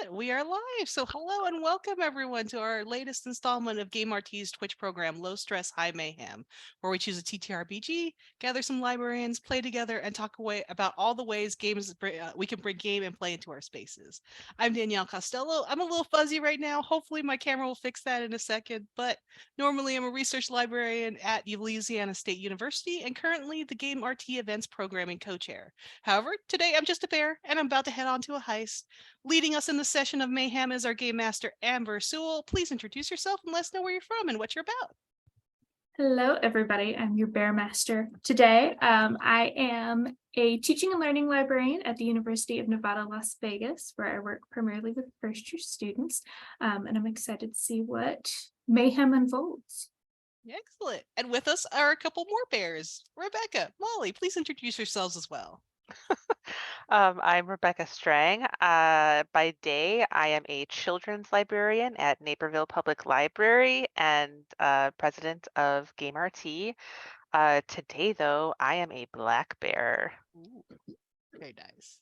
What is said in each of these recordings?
it. We are live. So hello and welcome everyone to our latest installment of GameRT's Twitch program, Low Stress High Mayhem, where we choose a TTRPG, gather some librarians, play together, and talk away about all the ways we can bring game and play into our spaces. I'm Danielle Costello. I'm a little fuzzy right now. Hopefully my camera will fix that in a second, but normally I'm a research librarian at Louisiana State University and currently the GameRT Events Programming co-chair. However, today I'm just a bear and I'm about to head on to a heist. Leading us in the session of mayhem is our game master, Amber Sewell. Please introduce yourself and let us know where you're from and what you're about. Hello, everybody. I'm your Bear Master. Today, I am a teaching and learning librarian at the University of Nevada, Las Vegas, where I work primarily with first-year students, and I'm excited to see what mayhem unfolds. Excellent. And with us are a couple more bears. Rebecca, Molly, please introduce yourselves as well. I'm Rebecca Strang. By day, I am a children's librarian at Naperville Public Library and president of GameRT. Today, though, I am a black bear. Ooh, very nice.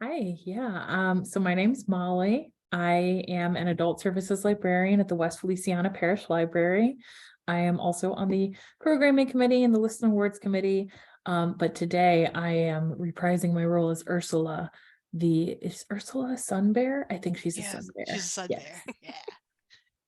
Hi, so my name's Molly. I am an adult services librarian at the West Feliciana Parish Library. I am also on the programming committee and the list and awards committee. But today I am reprising my role as Ursula. Is Ursula a sun bear? I think she's a sun bear. She's a sun bear. Yeah.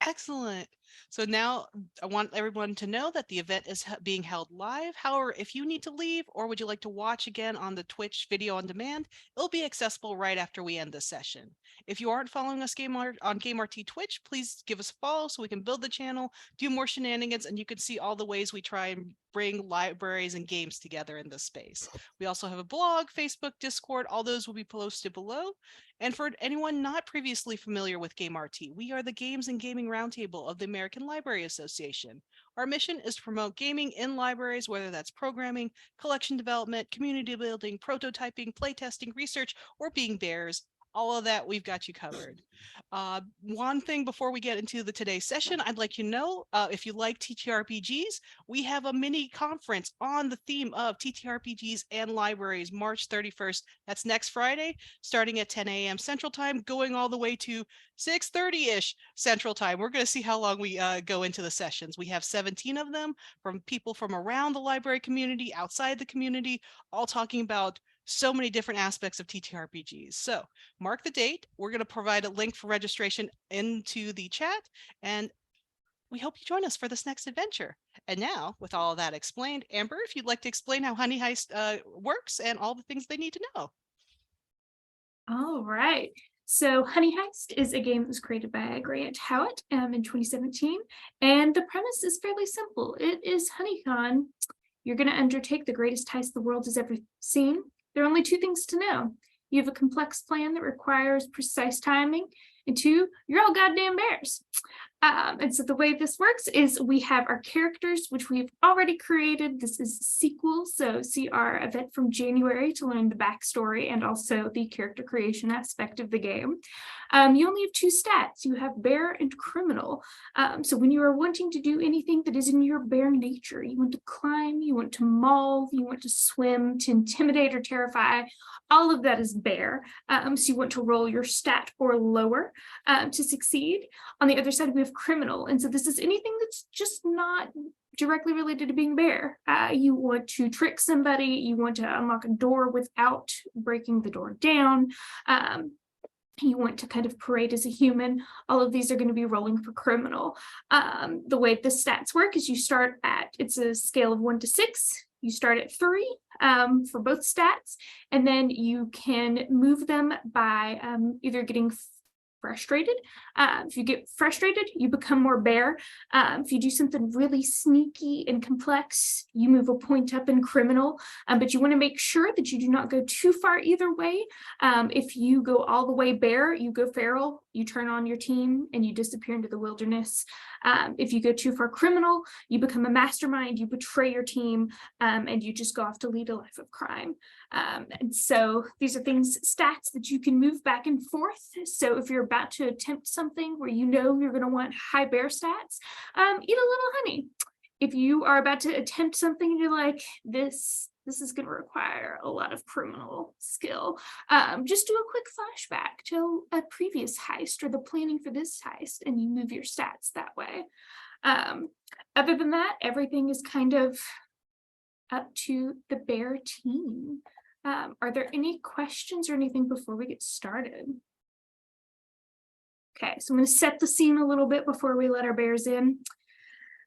Excellent. So now I want everyone to know that the event is being held live. However, if you need to leave or would you like to watch again on the Twitch video on demand, it'll be accessible right after we end this session. If you aren't following us on GameRT Twitch, please give us a follow so we can build the channel, do more shenanigans, and you can see all the ways we try and bring libraries and games together in this space. We also have a blog, Facebook, Discord. All those will be posted below. And for anyone not previously familiar with GameRT, we are the Games and Gaming Roundtable of the American Library Association. Our mission is to promote gaming in libraries, whether that's programming, collection development, community building, prototyping, playtesting, research, or being bears. All of that, we've got you covered. One thing before we get into today's session, I'd like you to know, if you like TTRPGs, we have a mini conference on the theme of TTRPGs and libraries, March 31st. That's next Friday, starting at 10 a.m. Central Time, going all the way to 6:30-ish Central Time. We're going to see how long we go into the sessions. We have 17 of them from people from around the library community, outside the community, all talking about so many different aspects of TTRPGs. So mark the date. We're going to provide a link for registration into the chat, and we hope you join us for this next adventure. And now, with all of that explained, Amber, if you'd like to explain how Honey Heist works and all the things they need to know. All right. So Honey Heist is a game that was created by Grant Howitt in 2017, and the premise is fairly simple. It is HoneyCon. You're going to undertake the greatest heist the world has ever seen. There are only two things to know. You have a complex plan that requires precise timing, and two, you're all goddamn bears. And so the way this works is we have our characters, which we've already created. This is a sequel, so see our event from January to learn the backstory and also the character creation aspect of the game. You only have two stats. You have bear and criminal. So when you are wanting to do anything that is in your bear nature, you want to climb, you want to maul, you want to swim, to intimidate or terrify, all of that is bear. So you want to roll your stat or lower to succeed. On the other side, we have criminal. And so this is anything that's just not directly related to being bear. You want to trick somebody, you want to unlock a door without breaking the door down. You want to kind of parade as a human. All of these are going to be rolling for criminal. The way the stats work is you start at, it's a scale of 1 to 6. You start at 3 for both stats, and then you can move them by either getting frustrated. If you get frustrated, you become more bear. If you do something really sneaky and complex, you move a point up in criminal, but you want to make sure that you do not go too far either way. If you go all the way bear, you go feral, you turn on your team and you disappear into the wilderness. If you go too far criminal, you become a mastermind, you betray your team, and you just go off to lead a life of crime. And so these are stats that you can move back and forth. So if you're about to attempt something where you know you're going to want high bear stats, eat a little honey. If you are about to attempt something and you're like, this This is going to require a lot of criminal skill. Just do a quick flashback to a previous heist or the planning for this heist, and you move your stats that way. Other than that, everything is kind of up to the bear team. Are there any questions or anything before we get started? Okay, so I'm going to set the scene a little bit before we let our bears in.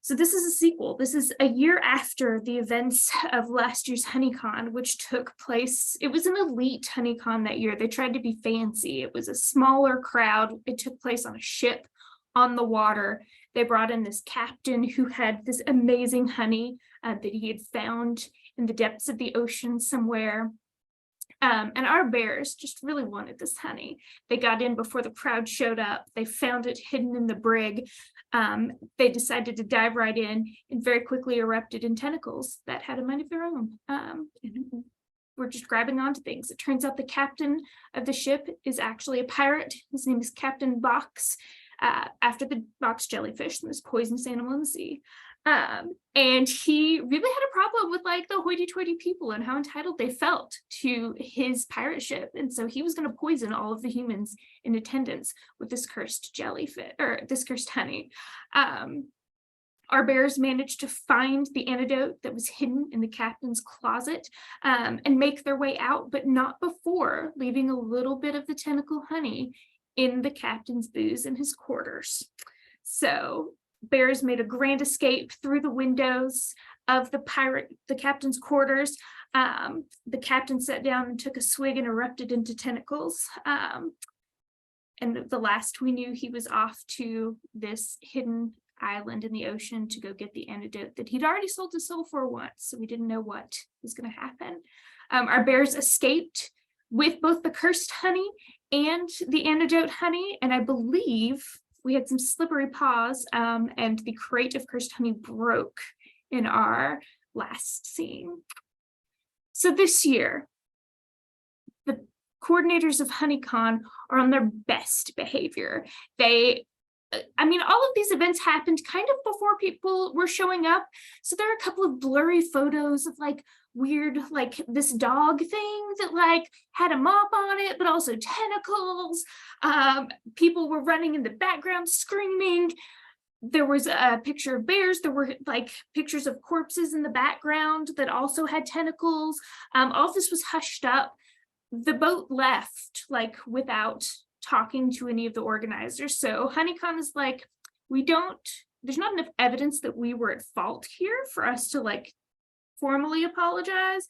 So this is a sequel. This is a year after the events of last year's HoneyCon, which took place. It was an elite HoneyCon that year. They tried to be fancy. It was a smaller crowd. It took place on a ship on the water. They brought in this captain who had this amazing honey that he had found in the depths of the ocean somewhere. And our bears just really wanted this honey. They got in before the crowd showed up. They found it hidden in the brig. They decided to dive right in and very quickly erupted in tentacles that had a mind of their own. And we're just grabbing onto things. It turns out the captain of the ship is actually a pirate. His name is Captain Box, after the box jellyfish, the most poisonous animal in the sea. And he really had a problem with like the hoity-toity people and how entitled they felt to his pirate ship. And so he was going to poison all of the humans in attendance with this cursed jellyfish or this cursed honey. Our bears managed to find the antidote that was hidden in the captain's closet and make their way out, but not before leaving a little bit of the tentacle honey in the captain's booze in his quarters. So bears made a grand escape through the windows of the captain's quarters. The captain sat down and took a swig and erupted into tentacles. And the last we knew, he was off to this hidden island in the ocean to go get the antidote that he'd already sold his soul for once. So we didn't know what was going to happen. Our bears escaped with both the cursed honey and the antidote honey. And I believe we had some slippery paws, and the crate of cursed honey broke in our last scene. So this year, the coordinators of HoneyCon are on their best behavior. All of these events happened kind of before people were showing up. So there are a couple of blurry photos of like weird, like this dog thing that like had a mop on it, but also tentacles. People were running in the background screaming. There was a picture of bears. There were like pictures of corpses in the background that also had tentacles. All of this was hushed up. The boat left like without talking to any of the organizers. So HoneyCon is like, there's not enough evidence that we were at fault here for us to like formally apologize.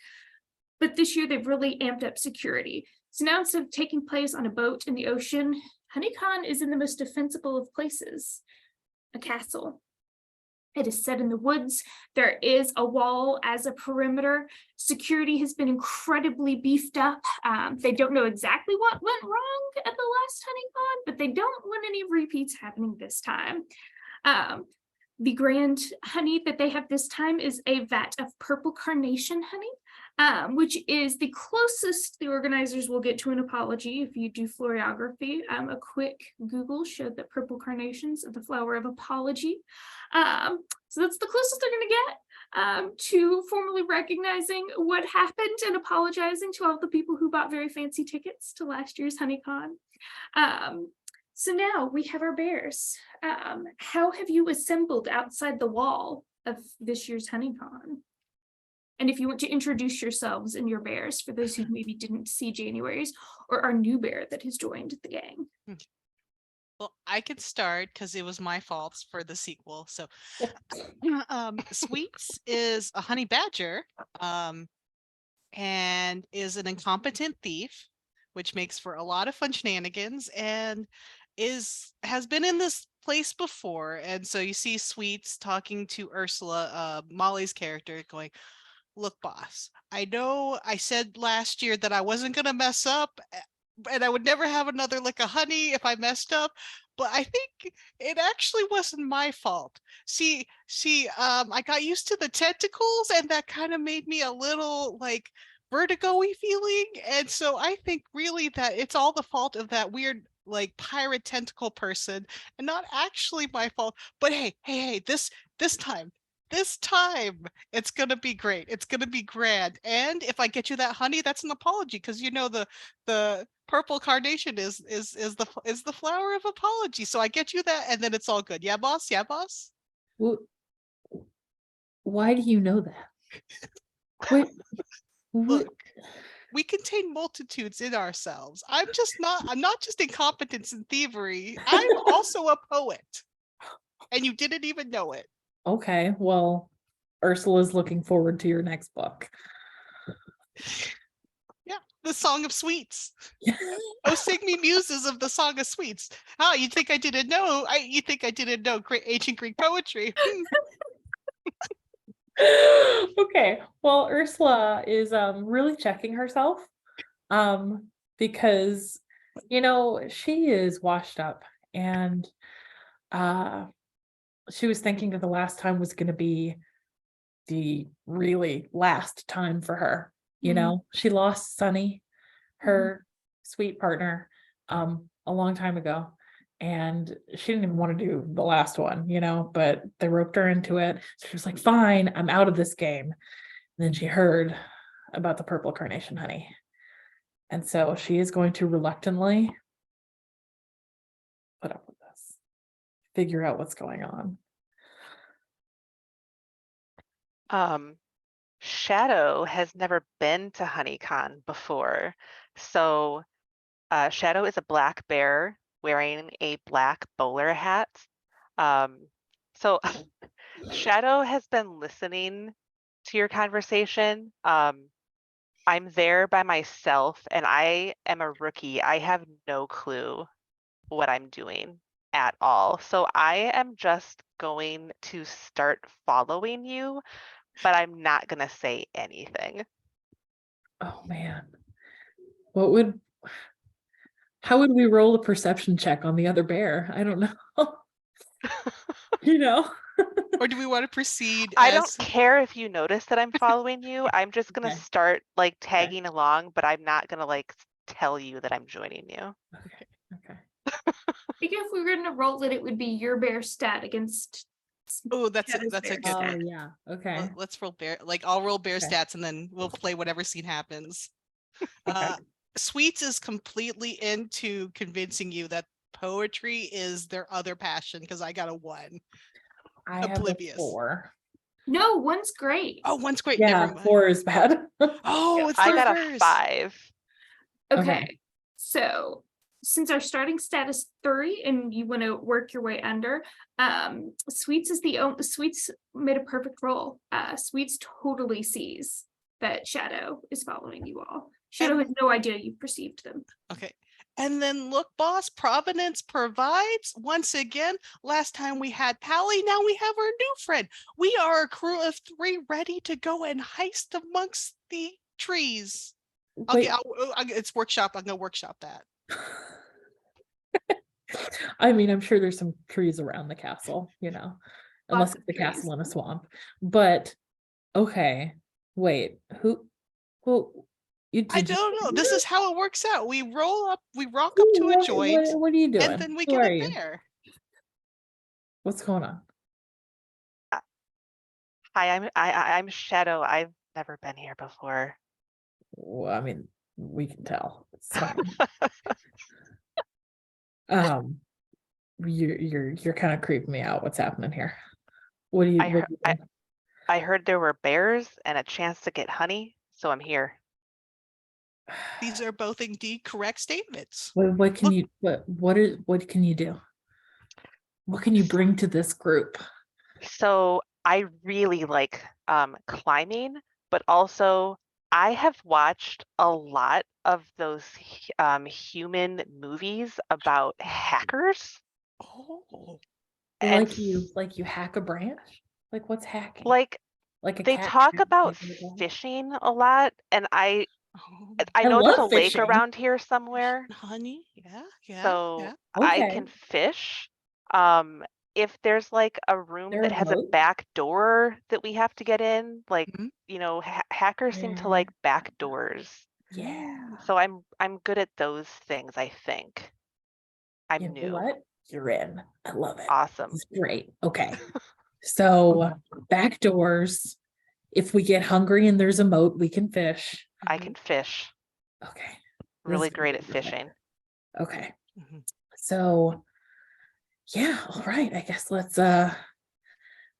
But this year they've really amped up security. So now instead of taking place on a boat in the ocean, HoneyCon is in the most defensible of places, a castle. It is set in the woods. There is a wall as a perimeter. Security has been incredibly beefed up. They don't know exactly what went wrong at the last HoneyCon, but they don't want any repeats happening this time. The grand honey that they have this time is a vat of purple carnation honey, which is the closest the organizers will get to an apology if you do florography. A quick Google showed that purple carnations are the flower of apology. So that's the closest they're going to get to formally recognizing what happened and apologizing to all the people who bought very fancy tickets to last year's HoneyCon. So now we have our bears. How have you assembled outside the wall of this year's HoneyCon? And if you want to introduce yourselves and your bears for those who maybe didn't see January's or our new bear that has joined the gang. Well, I could start because it was my fault for the sequel. So Sweets is a honey badger and is an incompetent thief, which makes for a lot of fun shenanigans, and has been in this place before. And so you see Sweets talking to Ursula, Molly's character, going, "Look, boss, I know I said last year that I wasn't going to mess up and I would never have another lick of honey if I messed up, but I think it actually wasn't my fault. See, I got used to the tentacles and that kind of made me a little like vertigo-y feeling. And so I think really that it's all the fault of that weird like pirate tentacle person and not actually my fault. But hey, this time this time it's gonna be great. It's gonna be grand. And if I get you that honey, that's an apology, because you know the purple carnation is the flower of apology. So I get you that, and then it's all good. Yeah, boss. Yeah, boss. Wh- Why do you know that? Wait, what? Look, we contain multitudes in ourselves. I'm not just incompetence and thievery. I'm also a poet. And you didn't even know it. Okay, well, Ursula's looking forward to your next book. Yeah, the Song of Sweets. Oh, sing me muses of the Song of Sweets. Oh, you think I didn't know? You think I didn't know ancient Greek poetry? Okay, well, Ursula is really checking herself because she is washed up, and she was thinking that the last time was going to be the really last time for her. She lost Sunny, her sweet partner, a long time ago, and she didn't even want to do the last one, but they roped her into it. So she was like, fine, I'm out of this game. And then she heard about the purple carnation honey, and so she is going to reluctantly put up with this, figure out what's going on. Shadow has never been to HoneyCon before. So Shadow is a black bear wearing a black bowler hat. So Shadow has been listening to your conversation. I'm there by myself and I am a rookie. I have no clue what I'm doing at all. So I am just going to start following you, but I'm not going to say anything. Oh man. How would we roll a perception check on the other bear? I don't know. Or do we want to proceed I as don't care if you notice that I'm following you. I'm just going to Okay. start like tagging along, but I'm not going to like tell you that I'm joining you. Okay. I think if we were going to roll it, it would be your bear stat against. Oh, that's Shadow's a bear good stat. one. Yeah. Okay. Let's roll bear. Like I'll roll bear Okay. stats and then we'll play whatever scene happens. Okay. Sweets is completely into convincing you that poetry is their other passion, because I got a 1. I have a Oblivious. 4. No, one's great. Oh, 1's great. Yeah, Never mind. 4 is bad. Oh, it's I the got a reverse. 5. Okay. So since our starting stat is 3 and you want to work your way under, Sweets is Sweets made a perfect roll. Sweets totally sees that Shadow is following you all. Shadow has no idea you perceived them. Okay. And then look, boss, Providence provides. Once again, last time we had Pally, now we have our new friend. We are a crew of 3 ready to go and heist amongst the trees. Wait, Okay, it's workshop. I'm gonna workshop that. I mean, I'm sure there's some trees around the castle, unless Lots it's of the trees. castle in a swamp. But okay, wait, well, I don't know. This is how it works out. We rock up to a joint, What are you doing? and then we Who get are a you? bear. What's going on? Hi, I'm Shadow. I've never been here before. Well, I mean, we can tell. It's fine. You're kind of creeping me out. What's happening here? What are you? I heard there were bears and a chance to get honey, so I'm here. These are both indeed correct statements. What can you what can you do? What can you bring to this group? So I really like climbing, but also I have watched a lot of those human movies about hackers. Oh, And Like you hack a branch? Like what's hacking? like Like a they cat talk hacks about the branch? fishing a lot, and I I know there's a love lake fishing. around here somewhere, honey. Yeah. so I Okay. can fish. If there's like a room There that a has a moat? back door that we have to get in, like Mhm. hackers seem to like back doors. Yeah. So I'm good at those things, I think. I'm You know new. what? You're in. I love it. Awesome. It's great. Okay. So back doors. If we get hungry and there's a moat, we can fish. I can fish. Okay. Really This- great at fishing. Okay. Mhm. So yeah, all right. I guess let's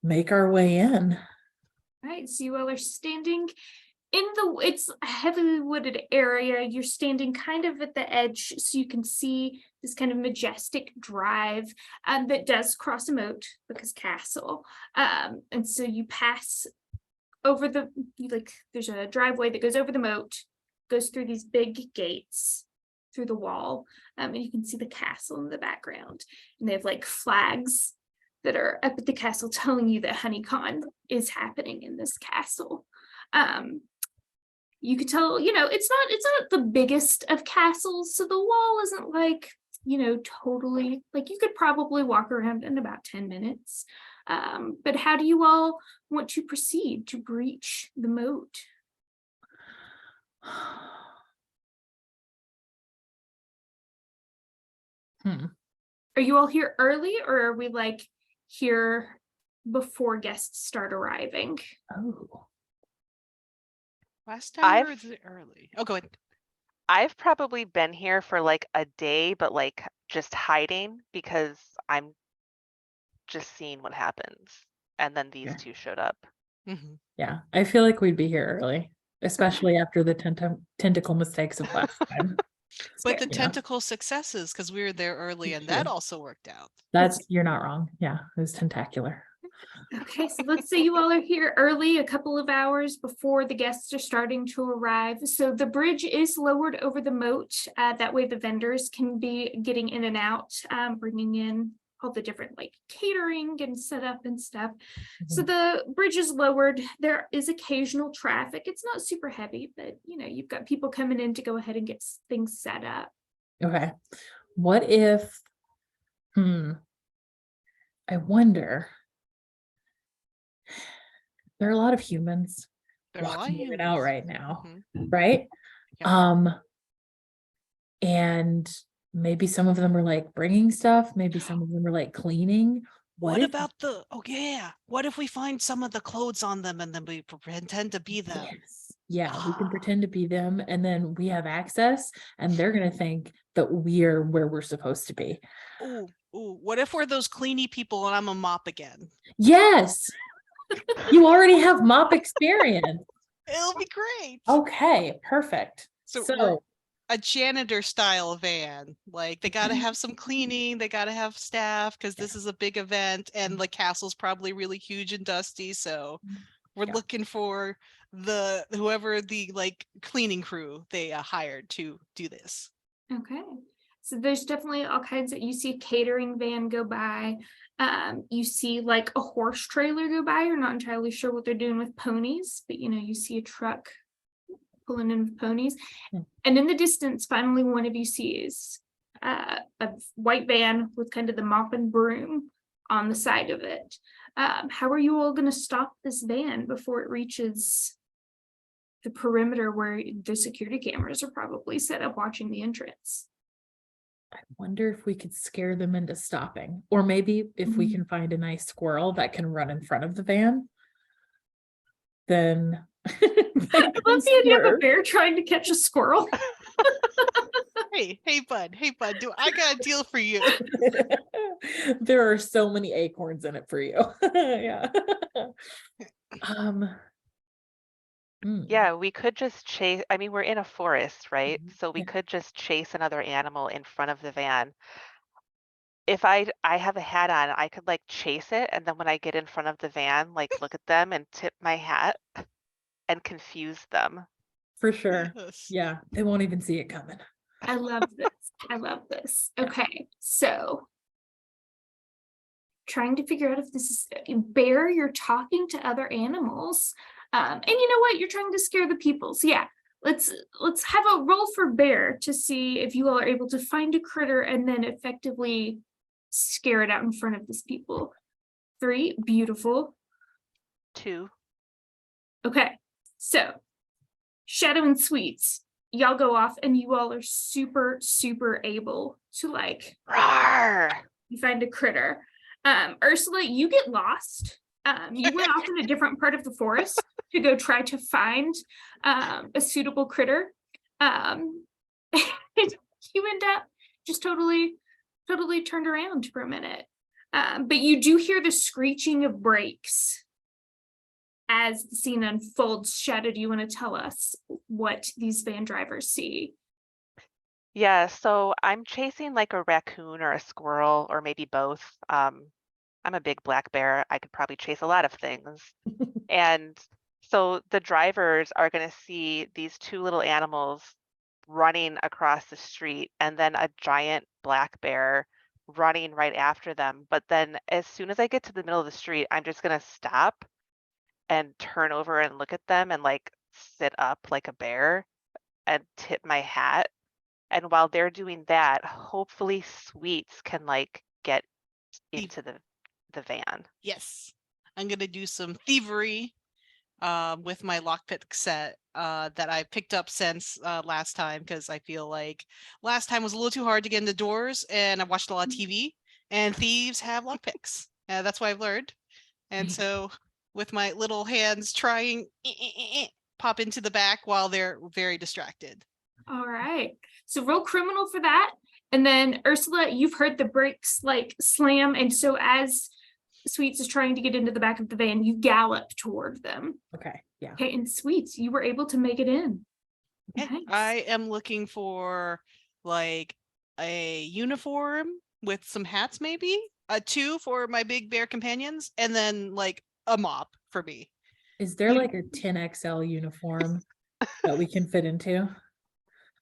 make our way in. All right, so you all are standing in it's a heavily wooded area. You're standing kind of at the edge, so you can see this kind of majestic drive that does cross a moat because castle. And so you pass over there's a driveway that goes over the moat, goes through these big gates through the wall, and you can see the castle in the background. And they have like flags that are up at the castle telling you that HoneyCon is happening in this castle. You could tell, it's not the biggest of castles, so the wall isn't like, totally, like you could probably walk around in about 10 minutes. But how do you all want to proceed to breach the moat? Are you all here early, or are we like here before guests start arriving? Oh. Last time or is it early? Oh, go ahead. I've probably been here for like a day, but like just hiding because I'm just seeing what happens. And then these two showed up. Mhm. Yeah, I feel like we'd be here early, especially after the tentacle mistakes of last time. But the Yeah. tentacle successes, because we were there early and that also worked out. You're not wrong. Yeah, it was tentacular. Okay, so let's say you all are here early, a couple of hours before the guests are starting to arrive. So the bridge is lowered over the moat. That way the vendors can be getting in and out, bringing in all the different like catering and setup and stuff. So the bridge is lowered. There is occasional traffic. It's not super heavy, but you've got people coming in to go ahead and get things set up. Okay. What if, I wonder, there are a lot of humans There are a lot of walking in and out humans. right now, Mhm. right? Yeah. And maybe some of them are like bringing stuff, maybe some of them are like cleaning. What if about what if we find some of the clothes on them and then we pretend to be them? Yes. Yeah, we can pretend to be them and then we have access and they're gonna think that we're where we're supposed to be. Ooh, what if we're those cleany people and I'm a mop again? Yes. You already have mop experience. It'll be great. Okay, perfect. So we're So a janitor style van. Like they got to have some cleaning, they got to have staff because this is a big event and the castle's probably really huge and dusty. So we're looking for whoever the like cleaning crew they hired to do this. Okay. So there's definitely all kinds of, you see a catering van go by. You see like a horse trailer go by. You're not entirely sure what they're doing with ponies, but you see a truck pulling in with ponies. And in the distance, finally, one of you sees a white van with kind of the mop and broom on the side of it. How are you all going to stop this van before it reaches the perimeter where the security cameras are probably set up watching the entrance? I wonder if we could scare them into stopping, or maybe if we can find a nice squirrel that can run in front of the van, then I love the idea of a bear trying to catch a squirrel. Hey, bud, do I got a deal for you? There are so many acorns in it for you. Yeah. Yeah, we could just chase. I mean, we're in a forest, right? So we Yeah. could just chase another animal in front of the van. If I have a hat on, I could like chase it, and then when I get in front of the van, like look at them and tip my hat and confuse them. For sure. Yes. Yeah, they won't even see it coming. I love this. I love this. Okay, so trying to figure out if this is bear, you're talking to other animals. And you know what? You're trying to scare the people. So yeah, let's have a roll for bear to see if you all are able to find a critter and then effectively scare it out in front of these people. 3, beautiful. 2. Okay, so Shadow and Sweets, y'all go off and you all are super, super able to like Rawr! you find a critter. Ursula, you get lost You went off in a different part of the forest to go try to find a suitable critter. And you end up just totally turned around for a minute. But you do hear the screeching of brakes as the scene unfolds. Shadow, do you want to tell us what these van drivers see? Yeah, so I'm chasing like a raccoon or a squirrel or maybe both. I'm a big black bear. I could probably chase a lot of things. And so the drivers are going to see these two little animals running across the street and then a giant black bear running right after them. But then as soon as I get to the middle of the street, I'm just going to stop and turn over and look at them and like sit up like a bear and tip my hat. And while they're doing that, hopefully Sweets can like get into the van. Yes. I'm gonna do some thievery with my lockpick set that I picked up since last time, because I feel like last time was a little too hard to get into doors and I watched a lot of TV and thieves have lockpicks. That's what I've learned. And so with my little hands trying pop into the back while they're very distracted. All right. So roll criminal for that. And then Ursula, you've heard the brakes like slam. And so as Sweets is trying to get into the back of the van, you gallop toward them. Okay, yeah. Okay, and Sweets, you were able to make it in. Okay. Nice. I am looking for like a uniform with some hats, maybe a 2 for my big bear companions, and then like a mop for me. Is there like a 10XL uniform that we can fit into?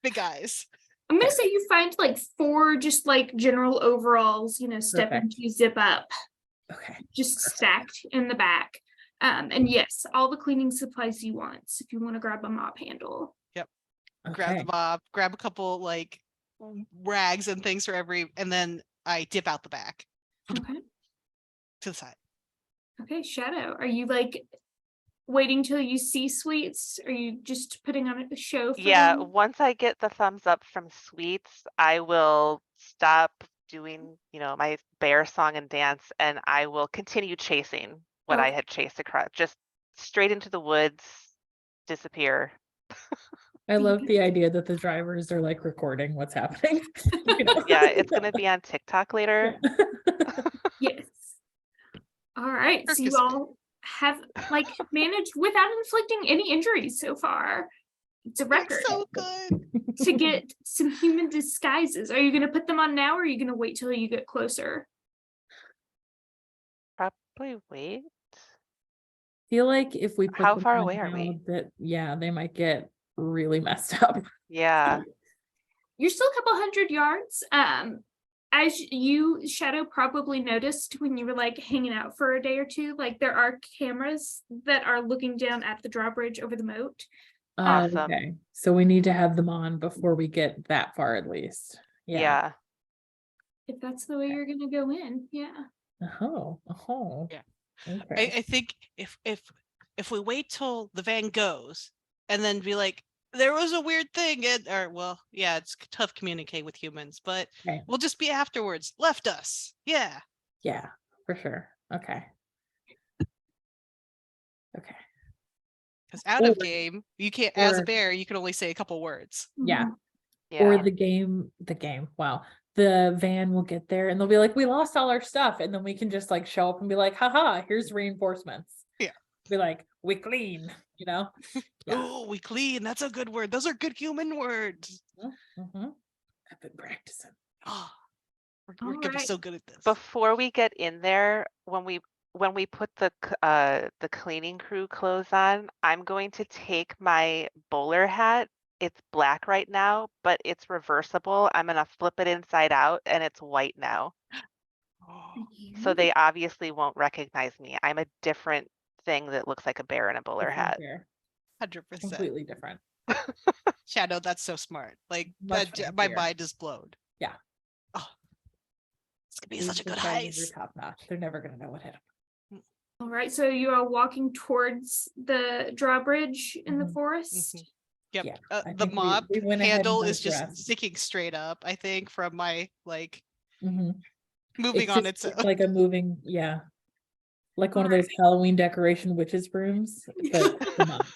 Big guys. I'm gonna say you find like 4 just like general overalls, step Perfect. into, zip up, Okay. just stacked in the back. And yes, all the cleaning supplies you want. So if you want to grab a mop handle. Grab Okay. the mop, grab a couple like rags and things for and then I dip out the back Okay. to the side. Okay, Shadow, are you like waiting till you see Sweets? Are you just putting on a show for Yeah, them? once I get the thumbs up from Sweets, I will stop doing, my bear song and dance, and I will continue chasing what I Okay. had chased across, just straight into the woods, disappear. I love the idea that the drivers are like recording what's happening. You know? Yeah, it's gonna be on TikTok later. Yes. All right. So you Circus all have like managed without inflicting any injuries so far. It's a record So good. to get some human disguises. Are you going to put them on now, or are you going to wait till you get closer? Probably wait. Feel like if we put How them far on away are now, we? that they might get really messed up. Yeah. You're still a couple hundred yards. As you, Shadow, probably noticed when you were like hanging out for a day or two, like there are cameras that are looking down at the drawbridge over the moat. Awesome. Okay, so we need to have them on before we get that far at least. Yeah. If that's the way you're going to go in, yeah. Oh. Yeah. Okay. I think if we wait till the van goes and then be like, there was a weird thing, it's tough to communicate with humans, but Okay. we'll just be afterwards. Left us. Yeah. Yeah, for sure. Okay. Okay. Because out of Or- game, you can't, as a or- bear, you can only say a couple words. Yeah. Mhm. Yeah. Or the game. Wow. The van will get there and they'll be like, we lost all our stuff. And then we can just like show up and be like, haha, here's reinforcements. Yeah. Be like, we clean, Yeah. Oh, we clean. That's a good word. Those are good human words. Mm-hmm. I've been practicing. Oh, we're All gonna be right. so good at this. Before we get in there, when we put the cleaning crew clothes on, I'm going to take my bowler hat. It's black right now, but it's reversible. I'm gonna flip it inside out and it's white now. Oh, So they obviously won't recognize me. I'm a different thing that looks like a bear in a bowler Different hat. bear. 100%. Completely different. Shadow, that's so smart. Like Much my fancier. mind is blown. Yeah. Oh, it's gonna be These such a good disguises are heist. top notch. They're never gonna know what hit them. All right, so you are walking towards the drawbridge in the Mhm. forest. Mhm. Yep. Yeah, I The think mop we went ahead and handle got is just dressed. sticking straight up, I think, from my like Mhm. moving on its It's own. like a moving, yeah. Like one of those Halloween decoration witches brooms, but the mop.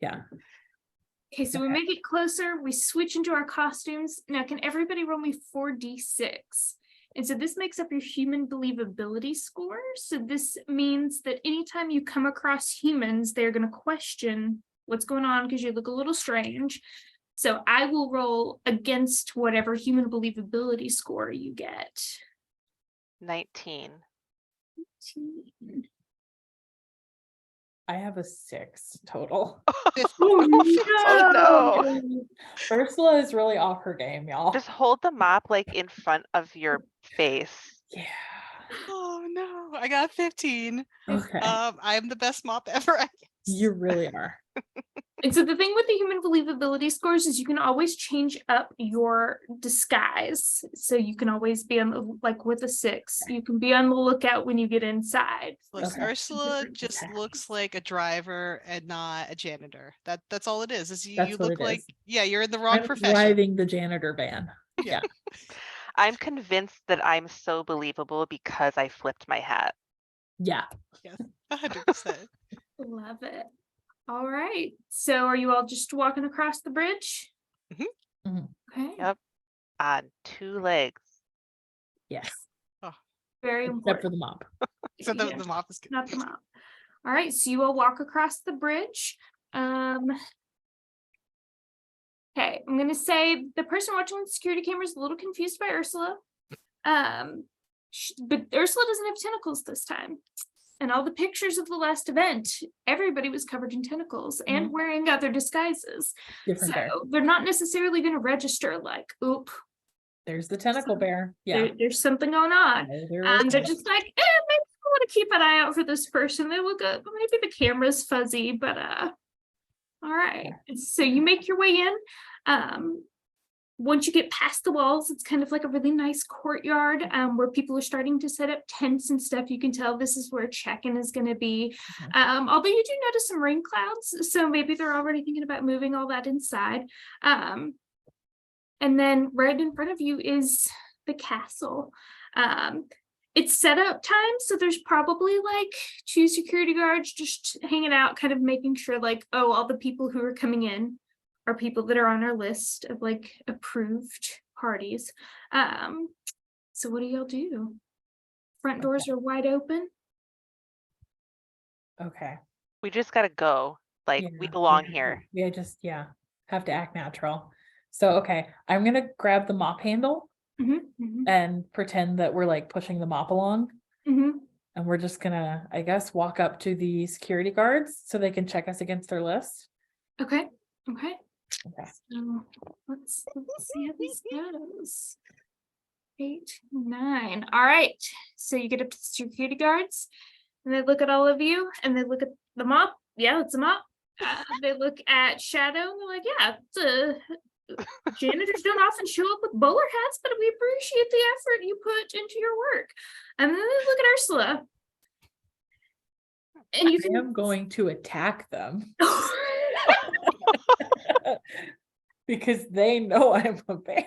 Yeah. Okay, so we make it closer. We switch into our costumes. Now, can everybody roll me 4d6? And so this makes up your human believability score. So this means that anytime you come across humans, they're going to question what's going on because you look a little strange. So I will roll against whatever human believability score you get. 19. I have a 6 total. Oh no. Ursula is really off her game, y'all. Just hold the mop like in front of your face. Yeah. Oh no, I got 15. Okay. I'm the best mop ever. I guess. You really are. And so the thing with the human believability scores is you can always change up your disguise. So you can always be on the, like with a 6, you can be on the lookout when you get inside. Look, Okay. Ursula Different just disguise. looks like a driver and not a janitor. That's all it is. Is you, That's you what look it like is. you're in the wrong I'm profession. driving the janitor van. Yeah. I'm convinced that I'm so believable because I flipped my hat. Yeah. 100%. Love it. All right. So are you all just walking across the bridge? Mhm. Mhm. Okay. Yep. On 2 legs. Yes. Very Except important. for the mop. So the, Yeah, the mop is good. not the mop. All right. So you all walk across the bridge. Okay, I'm gonna say the person watching the security camera is a little confused by Ursula. But Ursula doesn't have tentacles this time. And all the pictures of the last event, everybody was covered in tentacles and wearing other disguises. Different bear. So they're not necessarily gonna register like, oop, There's the tentacle bear. Yeah. there's something going on. Oh, there They're is. just like, maybe I want to keep an eye out for this person. They look good. Maybe the camera's fuzzy, but all right. So you make your way in. Once you get past the walls, it's kind of like a really nice courtyard where people are starting to set up tents and stuff. You can tell this is where check-in is going to be. Although you do notice some rain clouds, so maybe they're already thinking about moving all that inside. And then right in front of you is the castle. It's setup time, so there's probably like 2 security guards just hanging out, kind of making sure like, oh, all the people who are coming in are people that are on our list of like approved parties. So what do y'all do? Front doors are wide open. Okay. We just gotta go. Like we Yeah, belong yeah, here. We just, have to act natural. So, okay, I'm gonna grab the mop handle and pretend that we're like pushing the mop along. And we're just gonna, I guess, walk up to the security guards so they can check us against their list. Okay. Okay. So let's see how this goes. 8, 9. All right. So you get up to the security guards and they look at all of you and they look at the mop. Yeah, it's a mop. They look at Shadow and they're like, yeah, it's a janitors don't often show up with bowler hats, but we appreciate the effort you put into your work. And then they look at Ursula. And you I am going to attack them because they know I'm a bear.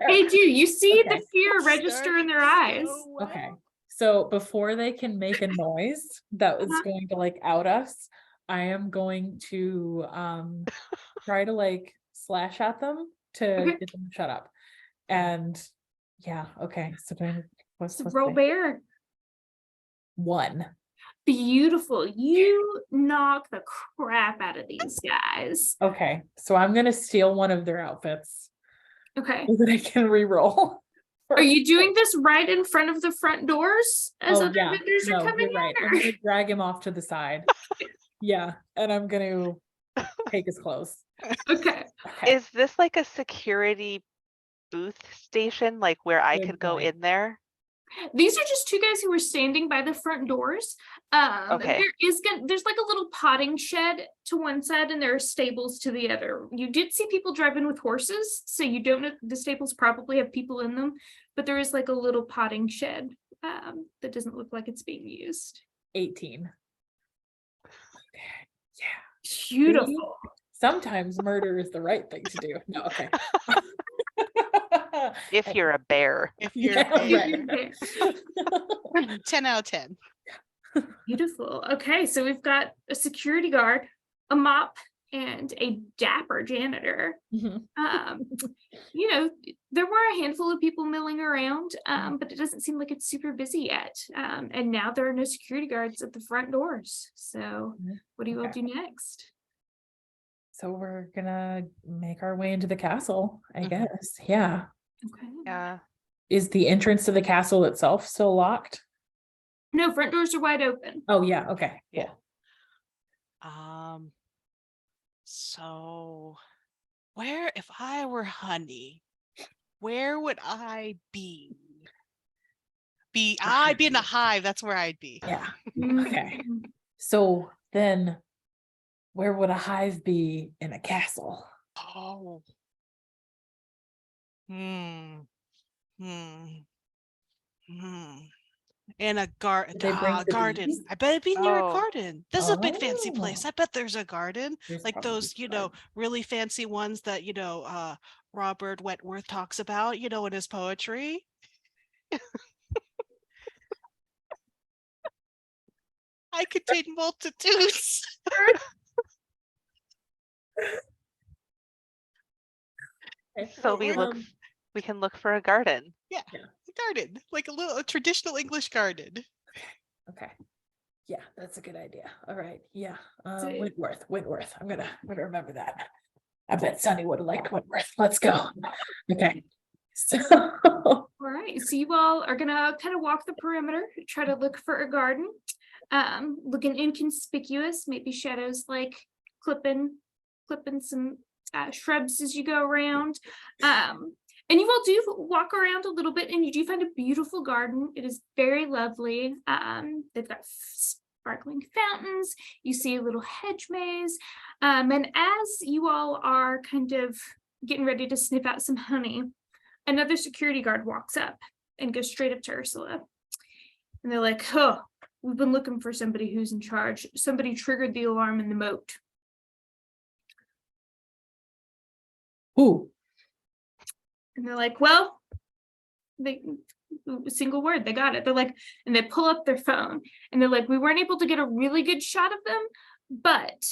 They do. You see the Okay. fear register in their eyes. Okay. So before they can make a noise that is going to like out us, I am going to try to like slash at them to get them to shut up. And yeah, okay. So what's Roll bear. 1. Beautiful. You knock the crap out of these guys. Okay. So I'm gonna steal one of their outfits Okay. so that I can re-roll. Are you doing this right in front of the front doors as other vendors are coming you're right. in? I'm gonna drag him off to the side. Yeah, and I'm gonna take his clothes. Okay. Is this like a security booth station, like where I Good could go point. in there? These are just 2 guys who were standing by the front doors. Okay. There's like a little potting shed to one side and there are stables to the other. You did see people drive in with horses, so you don't know, the stables probably have people in them, but there is like a little potting shed that doesn't look like it's being used. 18. Okay. Yeah. Beautiful. Sometimes murder is the right thing to do. No, okay. If you're a bear. If you're Yeah, a bear. right. 10 out of 10. Beautiful. Okay, so we've got a security guard, a mop, and a dapper janitor. Mhm. You know, there were a handful of people milling around, but it doesn't seem like it's super busy yet. And now there are no security guards at the front doors. So what do you all Okay. do next? So we're gonna make our way into the castle, I Mhm. guess. Yeah. Okay. Yeah. Is the entrance to the castle itself still locked? No, front doors are wide open. Oh, yeah. Okay. Yeah. Cool. So where, if I were Honey, where would I be? I'd be in a hive. That's where I'd be. Yeah. Okay. So then where would a hive be in a castle? Oh. Hmm. In a Did they bring the garden. bees? I bet it'd be near a Oh. garden. This is a big fancy place. Oh. I bet there's a garden. There's Like probably those, a garden. really fancy ones that, Robert Wentworth talks about, in his poetry. I contain multitudes. So we can look for a garden. Yeah, a garden, like a traditional English garden. Okay. Yeah, that's a good idea. All right. Yeah. So- Wentworth. I'm gonna remember that. I bet Sonny would have liked Wentworth. Let's go. Okay. So All right, so you all are gonna kind of walk the perimeter, try to look for a garden. Looking inconspicuous, maybe shadows like clipping some shrubs as you go around. And you all do walk around a little bit and you do find a beautiful garden. It is very lovely. They've got sparkling fountains. You see a little hedge maze. And as you all are kind of getting ready to sniff out some honey, another security guard walks up and goes straight up to Ursula. And they're like, oh, we've been looking for somebody who's in charge. Somebody triggered the alarm in the moat. Who? And they're like, well, single word, they got it. They're like, and they pull up their phone and they're like, we weren't able to get a really good shot of them, but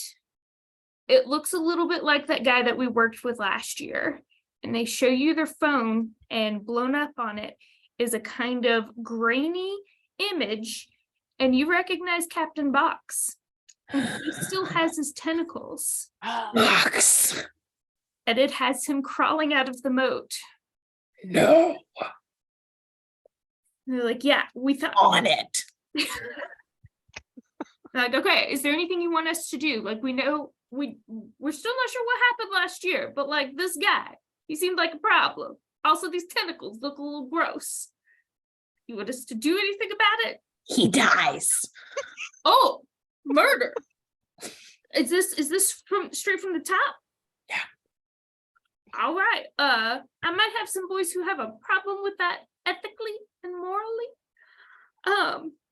it looks a little bit like that guy that we worked with last year. And they show you their phone, and blown up on it is a kind of grainy image, and you recognize Captain Box. And he still has his tentacles, Box. and it has him crawling out of the moat. No. And they're like, yeah, we thought On it. like, okay, is there anything you want us to do? Like, we know we're still not sure what happened last year, but like this guy, he seemed like a problem. Also, these tentacles look a little gross. You want us to do anything about it? He dies. Oh, murder. Is this straight from the top? Yeah. All right. I might have some boys who have a problem with that ethically and morally.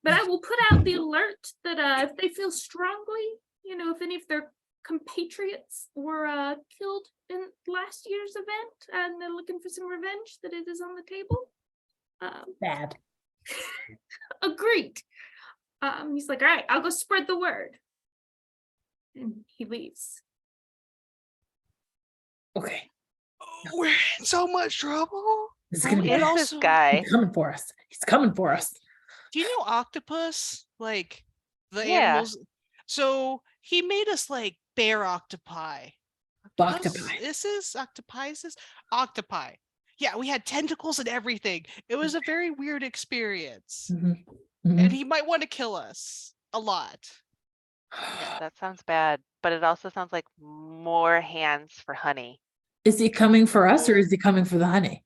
But I will put out the alert that if they feel strongly, if any of their compatriots were killed in last year's event and they're looking for some revenge, that it is on the table. Bad. Agreed. He's like, all right, I'll go spread the word. And he leaves. Okay. We're in so much trouble. This is gonna be Who is bad. this guy? He's coming for us. He's coming for us. Do you know octopus? Like the Yeah. animals. So he made us like bear octopi. Octopi. This is octopi. Octopi. Yeah, we had tentacles and everything. It was a very weird experience. Mhm. And Mhm. he might want to kill us a lot. Yeah, that sounds bad, but it also sounds like more hands for Honey. Is he coming for us or is he coming for the honey?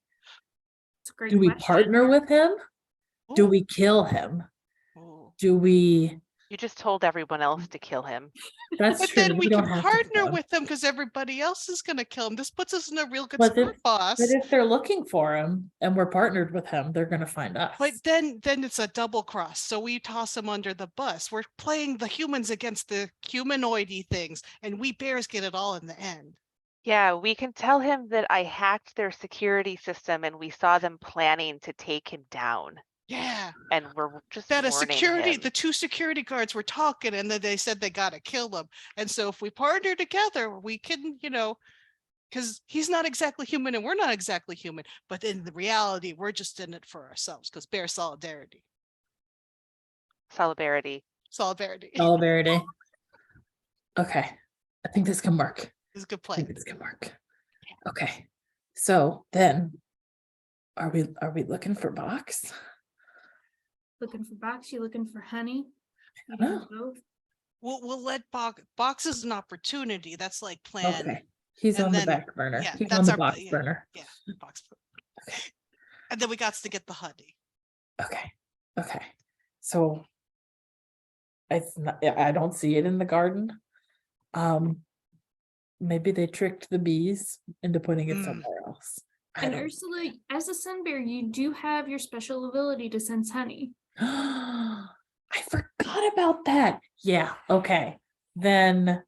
It's a great Do we question. partner with him? Do Ooh, we kill him? ooh. Do we? You just told everyone else to kill him. That's But true. then we don't can have to kill partner him. with them because everybody else is going to kill him. This puts us in a real good But spot, boss. But if they're looking for him and we're partnered with him, they're gonna find us. But then it's a double cross. So we toss them under the bus. We're playing the humans against the humanoidy things, and we bears get it all in the end. Yeah, we can tell him that I hacked their security system and we saw them planning to take him down. Yeah. And we're just That a warning security, him. the 2 security guards were talking and then they said they got to kill them. And so if we partner together, we can, because he's not exactly human and we're not exactly human. But in the reality, we're just in it for ourselves because bear solidarity. Solidarity. Solidarity Solidarity. Okay. I think this can work. is a good I think plan. this can work. Okay. So then are we looking for Box? Looking for Box, you looking for Honey? You don't doing both? We'll let Box is an opportunity. That's like plan. Okay. He's And on the then- back burner. yeah, He's that's on the our- box yeah. burner. Yeah, Box. And then we got to get the honey. Okay. Okay. So it's not, I don't see it in the garden. Maybe they tricked the bees into putting it Mm. somewhere else. I And don't- Ursula, as a sun bear, you do have your special ability to sense honey. I forgot about that. Yeah, okay. Then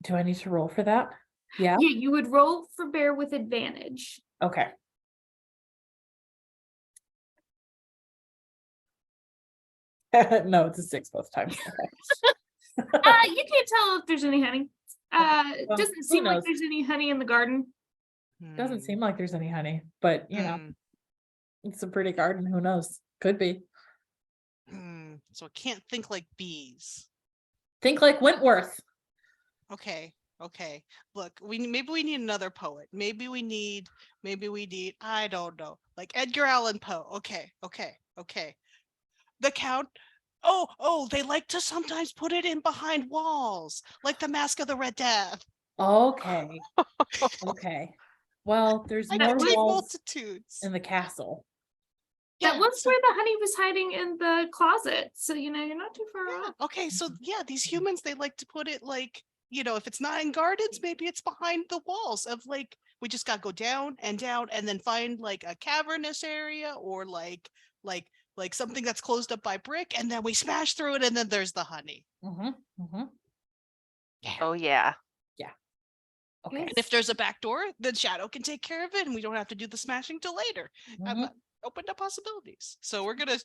do I need to roll for that? Yeah, Yeah, you would roll for bear with advantage. okay. No, it's a 6 both times. Okay. You can't tell if there's any honey. It Well, doesn't who seem like knows? there's any honey in the garden. Doesn't Hmm. seem like there's any honey, but you know, it's a pretty garden. Who knows? Could be. So I can't think like bees. Think like Wentworth. Okay. Look, maybe we need another poet. Maybe we need, I don't know, like Edgar Allan Poe. Okay. The Count. Oh, they like to sometimes put it in behind walls, like the Mask of the Red Death. Okay. Okay. Well, there's I more can take walls multitudes. in the castle. That Yeah, was so- where the honey was hiding in the closet. So, you're not too far yeah, off. okay, so yeah, these humans, they like to put it like, if it's not in gardens, maybe it's behind the walls of like, we just gotta go down and then find like a cavernous area or like something that's closed up by brick, and then we smash through it, and then there's the honey. Oh yeah. Okay. And if there's a back door, then Shadow can take care of it, and we don't have to do the smashing till later. I'm Mhm. open to possibilities. So we're gonna,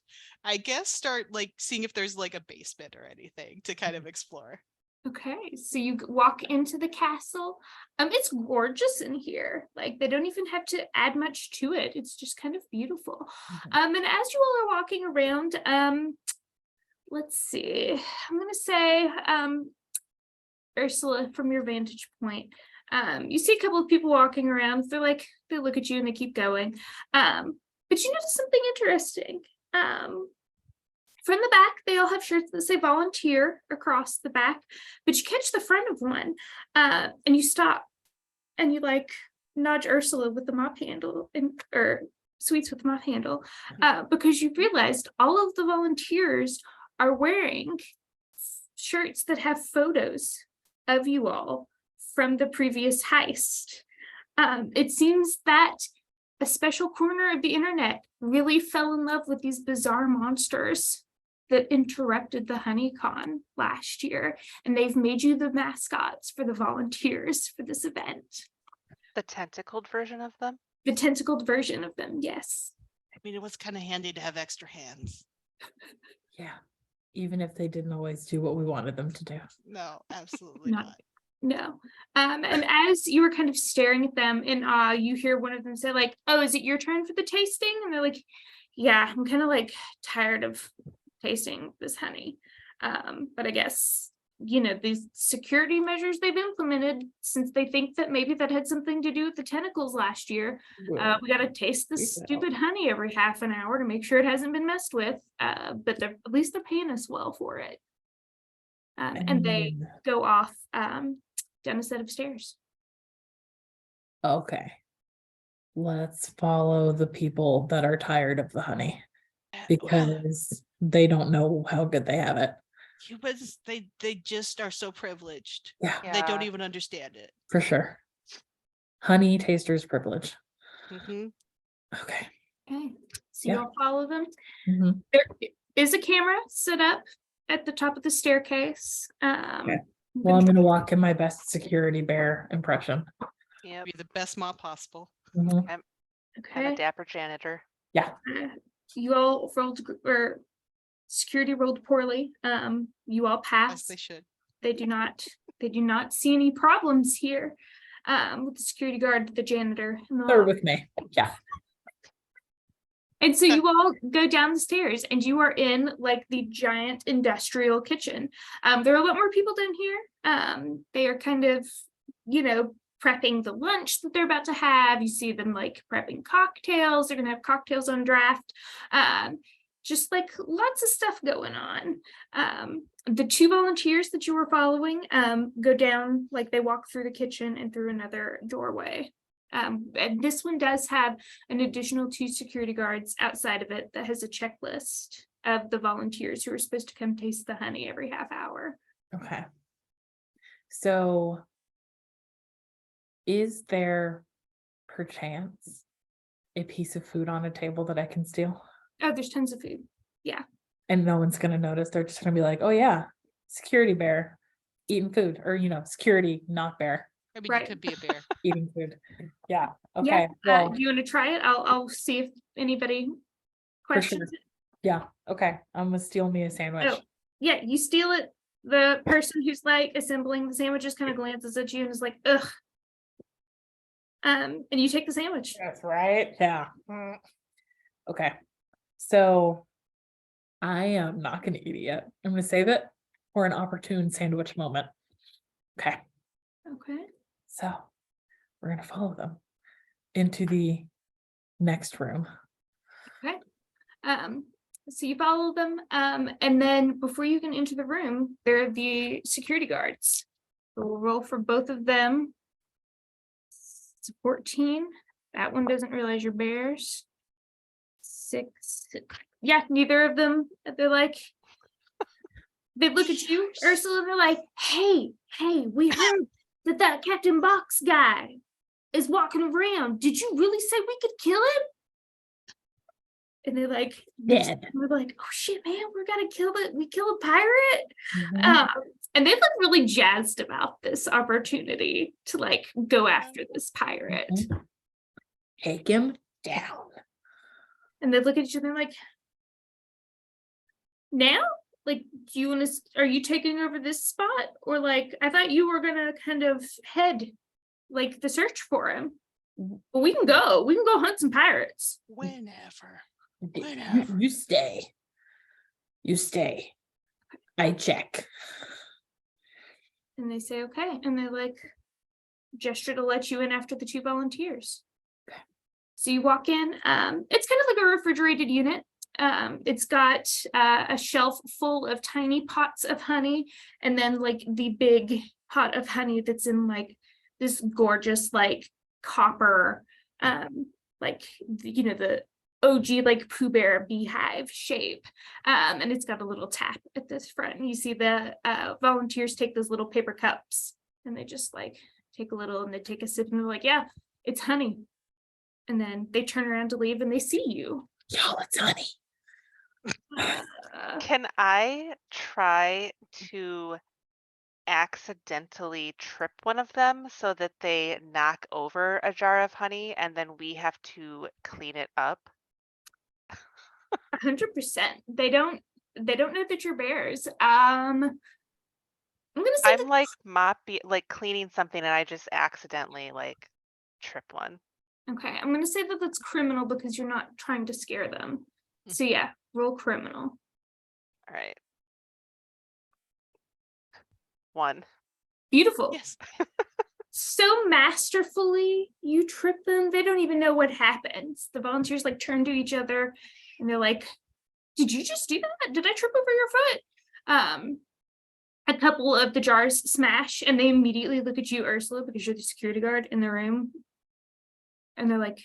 I guess, start like seeing if there's like a basement or anything to kind of explore. Okay, so you walk into the castle. It's gorgeous in here. Like, they don't even have to add much to it. It's just kind of beautiful. And as you all are walking around, let's see. I'm gonna say, Ursula, from your vantage point, you see a couple of people walking around. They look at you and they keep going. But you notice something interesting. From the back, they all have shirts that say volunteer across the back, but you catch the front of one, and you stop and you nudge Ursula with the mop handle or Sweets with the mop handle, because you realized all of the volunteers are wearing shirts that have photos of you all from the previous heist. It seems that a special corner of the internet really fell in love with these bizarre monsters that interrupted the HoneyCon last year, and they've made you the mascots for the volunteers for this event. The tentacled version of them. The tentacled version of them, yes. I mean, it was kind of handy to have extra hands. Yeah. Even if they didn't always do what we wanted them to do. No, absolutely Not- not. No. And as you were kind of staring at them in awe, you hear one of them say, "Oh, is it your turn for the tasting?" And they're like, "Yeah, I'm kind of tired of tasting this honey." But I guess, these security measures they've implemented, since they think that maybe that had something to do with the tentacles last year, we got to taste this Freak out. stupid honey every half an hour to make sure it hasn't been messed with. But at least they're paying us well for it. And they go off down a set of stairs. Okay. Let's follow the people that are tired of the honey because they don't know how good they have it. Humans, they just are so privileged. Yeah, They don't Yeah. even understand it. for sure. Honey taster's privilege. Mhm. Okay. Okay, so Yeah. you all follow them. Mhm. There is a camera set up at the top of the staircase. Well, I'm gonna walk in my best security bear impression. Yep. Be the best mom possible. Mhm. And a Okay. dapper janitor. Yeah. You all rolled, or security rolled poorly. You all As passed. they should. They do not see any problems here with the security guard, the janitor, and the They're lobby. with me. Yeah. And so you all go down the stairs and you are in like the giant industrial kitchen. There are a lot more people down here. They are kind of, prepping the lunch that they're about to have. You see them like prepping cocktails. They're gonna have cocktails on draft. Just like lots of stuff going on. The two volunteers that you were following go down, like they walk through the kitchen and through another doorway. And this one does have an additional 2 security guards outside of it that has a checklist of the volunteers who are supposed to come taste the honey every half hour. Okay. So is there perchance a piece of food on a table that I can steal? Oh, there's tons of food. And no one's gonna notice. They're just gonna be like, oh yeah, security bear eating food, or security not bear I mean, Right. you could be a bear. eating food. Yeah. Okay. Yeah. Well, Do you want to try it? I'll see if anybody For questions sure. it. yeah. Okay. I'm gonna steal me a sandwich. Oh. Yeah, you steal it. The person who's like assembling the sandwiches kind of glances at you and is like, ugh. And you take the sandwich. That's right. Yeah. Okay. So I am not gonna eat it yet. I'm gonna save it for an opportune sandwich moment. Okay. Okay. So we're gonna follow them into the next room. So you follow them, and then before you can enter the room, there are the security guards. We'll roll for both of them. It's a 14. That one doesn't realize you're bears. 6. Yeah, neither of them. They're like, they look at you, Ursula, and they're like, hey, we heard that Captain Box guy is walking around. Did you really say we could kill him? And they're like, Dead. we're like, oh shit, man, we kill a pirate. Mhm. And they look really jazzed about this opportunity to like go after this pirate. Mhm. Take him down. And they look at each other like, now? Like, do you want to, are you taking over this spot? Or like, I thought you were gonna kind of head like the search for him. But we can go hunt some pirates. Whenever. You stay. You stay. I check. And they say, okay. And they like gesture to let you in after the 2 volunteers. Okay. So you walk in. It's kind of like a refrigerated unit. It's got a shelf full of tiny pots of honey, and then like the big pot of honey that's in like this gorgeous like copper, the OG like Pooh Bear beehive shape. And it's got a little tap at this front. And you see the volunteers take those little paper cups and they just like take a little and they take a sip and they're like, yeah, it's honey. And then they turn around to leave and they see you. Y'all, it's honey. Can I try to accidentally trip one of them so that they knock over a jar of honey and then we have to clean it up? 100%. They don't know that you're bears. I'm gonna say I'm like like cleaning something and I just accidentally like trip one. okay, I'm gonna say that that's criminal because you're not trying to scare them. So yeah, roll criminal. All right. 1. Beautiful. Yes. So masterfully you trip them, they don't even know what happens. The volunteers like turn to each other and they're like, did you just do that? Did I trip over your foot? A couple of the jars smash and they immediately look at you, Ursula, because you're the security guard in the room. And they're like,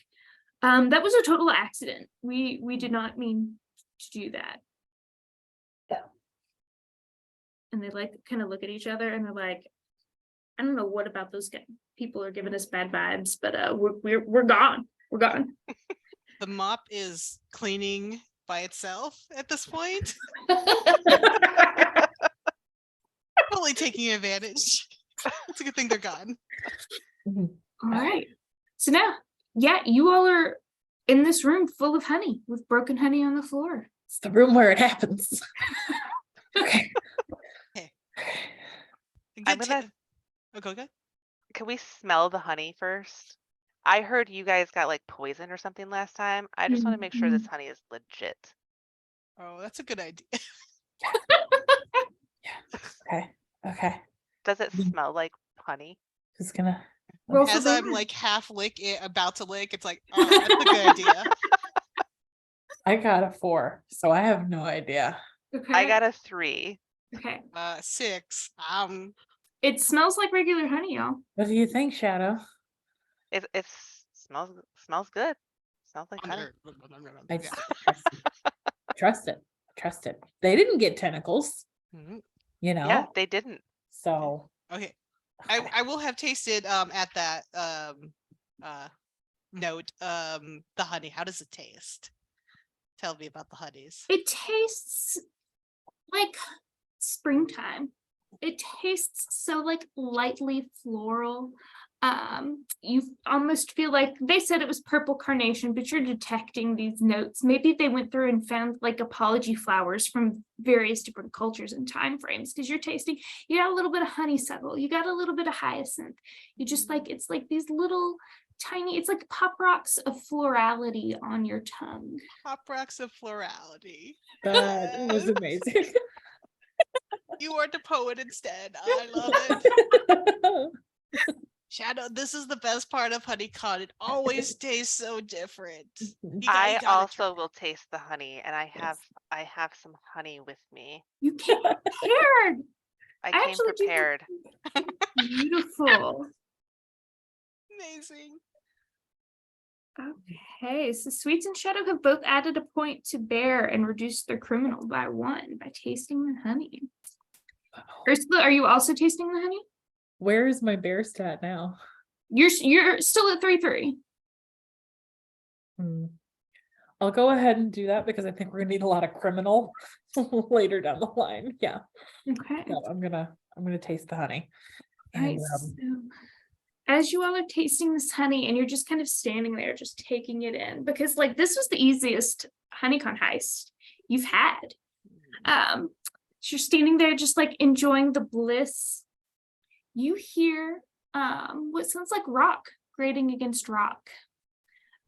that was a total accident. We did not mean to do that. Yeah. And they like kind of look at each other and they're like, I don't know what about those people are giving us bad vibes, but we're gone. We're gone. The mop is cleaning by itself at this point. Totally taking advantage. It's a good thing they're gone. All right. So now, yeah, you all are in this room full of honey with broken honey on the floor. It's the room where it happens. Okay. Okay. I'm gonna- Okay. Can we smell the honey first? I heard you guys got like poison or something last time. I just want to make sure this honey is legit. Oh, that's a good idea. Okay. Does it smell like honey? Who's gonna Roll for As I'm bravery. like half about to lick, it's like, oh, that's a good idea. I got a 4, so I have no idea. Okay. I got a 3. Okay. 6. It smells like regular honey, y'all. What do you think, Shadow? It smells good. Smells like honey. I Yeah. trust it. Trust it. They didn't get tentacles, Mhm. you know. Yeah, they didn't. So Okay. okay. I will have tasted at that note the honey. How does it taste? Tell me about the honeys. It tastes like springtime. It tastes so like lightly floral. You almost feel like they said it was purple carnation, but you're detecting these notes. Maybe they went through and found like apology flowers from various different cultures and time frames, because you're tasting, you got a little bit of honeysuckle, you got a little bit of hyacinth. You just like, it's like these little tiny, it's like pop rocks of florality on your tongue. Pop rocks of florality. That was Yes. amazing. You are the poet instead. I love it. Shadow, this is the best part of HoneyCon. It always tastes so different. You guys I gotta also try. will taste the honey, and I have some honey with me. You came prepared. I came actually do- prepared. Beautiful. Amazing. Okay, so Sweets and Shadow have both added a point to Bear and reduced their criminal by 1 by tasting the honey. Ursula, are you also tasting the honey? Where is my bear stat now? You're still at 3-3. I'll go ahead and do that because I think we're gonna need a lot of criminal later down the line. Yeah. Okay. So I'm gonna taste the honey. Right. And, So as you all are tasting this honey and you're just kind of standing there, just taking it in, because like this was the easiest HoneyCon heist you've had. So you're standing there just like enjoying the bliss. You hear what sounds like rock grating against rock.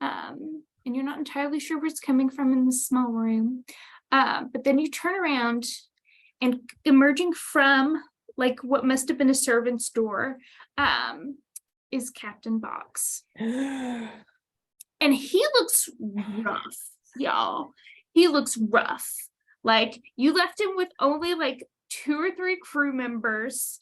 And you're not entirely sure where it's coming from in this small room. But then you turn around and emerging from like what must have been a servant's door is Captain Box. And he looks rough, y'all. He looks rough. Like you left him with only like 2 or 3 crew members.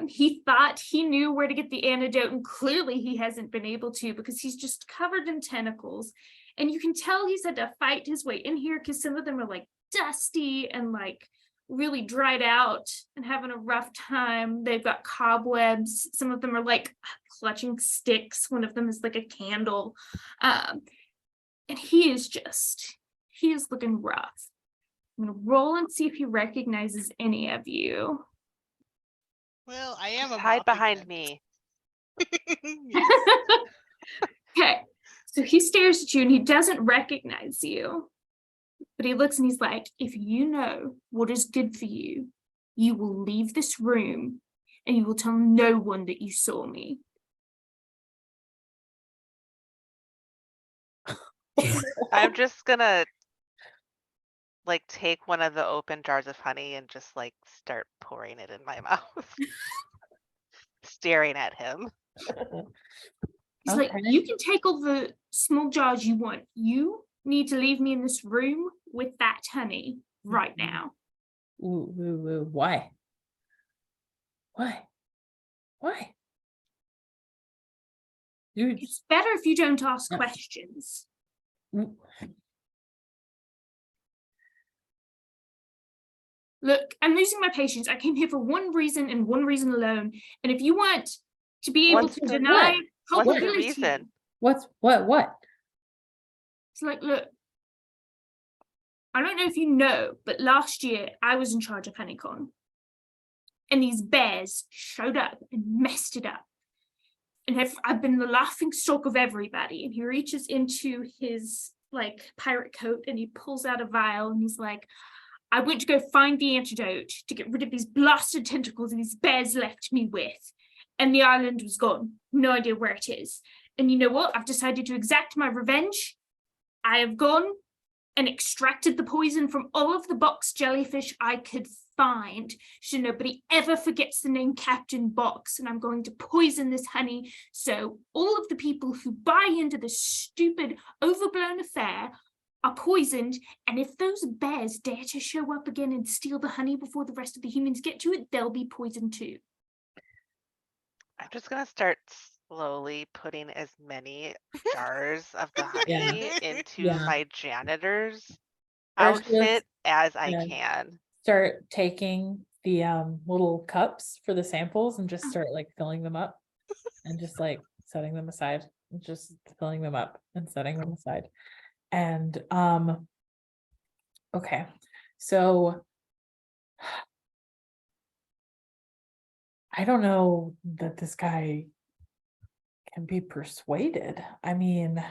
He thought he knew where to get the antidote, and clearly he hasn't been able to because he's just covered in tentacles. And you can tell he's had to fight his way in here because some of them are like dusty and like really dried out and having a rough time. They've got cobwebs. Some of them are like clutching sticks. One of them is like a candle. And he is looking rough. I'm gonna roll and see if he recognizes any of you. Well, I am a Hide behind me. Okay, so he stares at you and he doesn't recognize you, but he looks and he's like, if you know what is good for you, you will leave this room and you will tell no one that you saw me. I'm just gonna like take one of the open jars of honey and just like start pouring it in my mouth. Staring at him. He's like, you can take all the small jars you want. You need to leave me in this room with that honey right now. Ooh, why? Why? It's better if you don't ask questions. Look, I'm losing my patience. I came here for one reason and one reason alone. And if you want to be able What's to the deny What's the culpability, reason? What? it's like, look, I don't know if you know, but last year I was in charge of HoneyCon. And these bears showed up and messed it up. and I've been the laughing stock of everybody. And he reaches into his like pirate coat and he pulls out a vial and he's like, I went to go find the antidote to get rid of these blasted tentacles these bears left me with. And the island was gone. No idea where it is. And you know what? I've decided to exact my revenge. I have gone and extracted the poison from all of the box jellyfish I could find, so nobody ever forgets the name Captain Box. And I'm going to poison this honey so all of the people who buy into this stupid, overblown affair are poisoned. And if those bears dare to show up again and steal the honey before the rest of the humans get to it, they'll be poisoned too. I'm just gonna start slowly putting as many jars of the Yeah. honey into Yeah. my janitor's Ursula's outfit as I gonna can. start taking the little cups for the samples and just start like filling them up and just like setting them aside and just filling them up and setting them aside. And okay, so I don't know that this guy can be persuaded. I mean,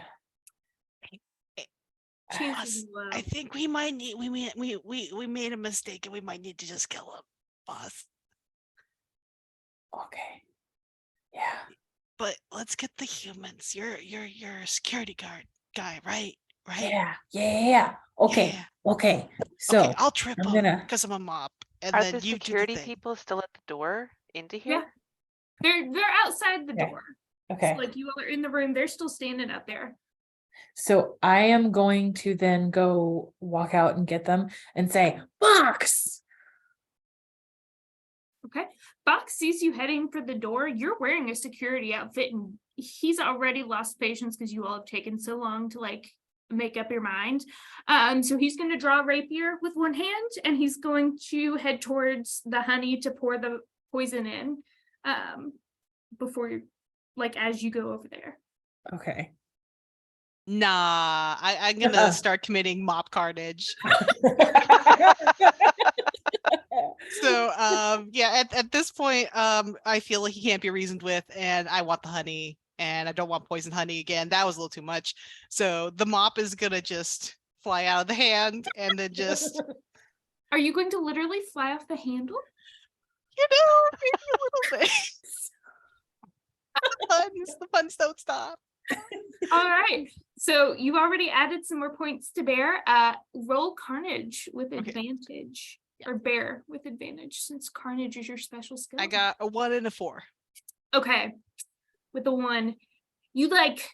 Chances Boss, low. I think we might need we made a mistake and we might need to just kill him, boss. okay. Yeah. But let's get the humans. You're a security guard guy, right? Right? Yeah. Okay. Yeah. Okay. So Okay, I'll trip I'm him gonna because I'm a mop. And Are then the you do the security thing. people still at the door into Yeah. here? They're outside the Okay. door. okay. So like you all are in the room, they're still standing out there. So I am going to then go walk out and get them and say, Box. Okay. Box sees you heading for the door. You're wearing a security outfit and he's already lost patience because you all have taken so long to like make up your mind. So he's going to draw a rapier with one hand and he's going to head towards the honey to pour the poison in before, like, as you go over there. Okay. Nah, I'm gonna start committing mop carnage. So yeah, at this point, I feel like he can't be reasoned with, and I want the honey, and I don't want poison honey again. That was a little too much. So the mop is gonna just fly out of the hand and then just Are you going to literally fly off the handle? maybe a little bit. The puns don't stop. All right. So you already added some more points to bear. Roll carnage with advantage. Or bear with advantage, since carnage is your special skill. I got a 1 and a 4. Okay. With the 1, you like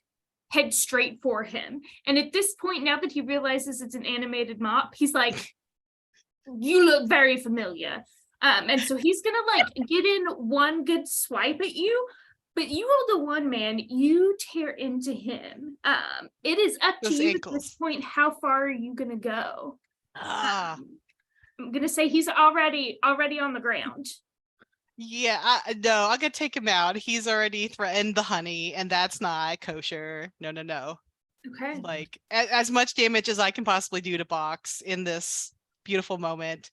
head straight for him. And at this point, now that he realizes it's an animated mop, he's like, you look very familiar. And so he's gonna like get in one good swipe at you, but you roll the 1, man. You tear into him. It is up to Those you ankles. at this point. How far are you gonna go? Ah. I'm gonna say he's already on the ground. Yeah, no, I'm gonna take him out. He's already threatened the honey, and that's not kosher. No. Okay. Like as much damage as I can possibly do to Box in this beautiful moment.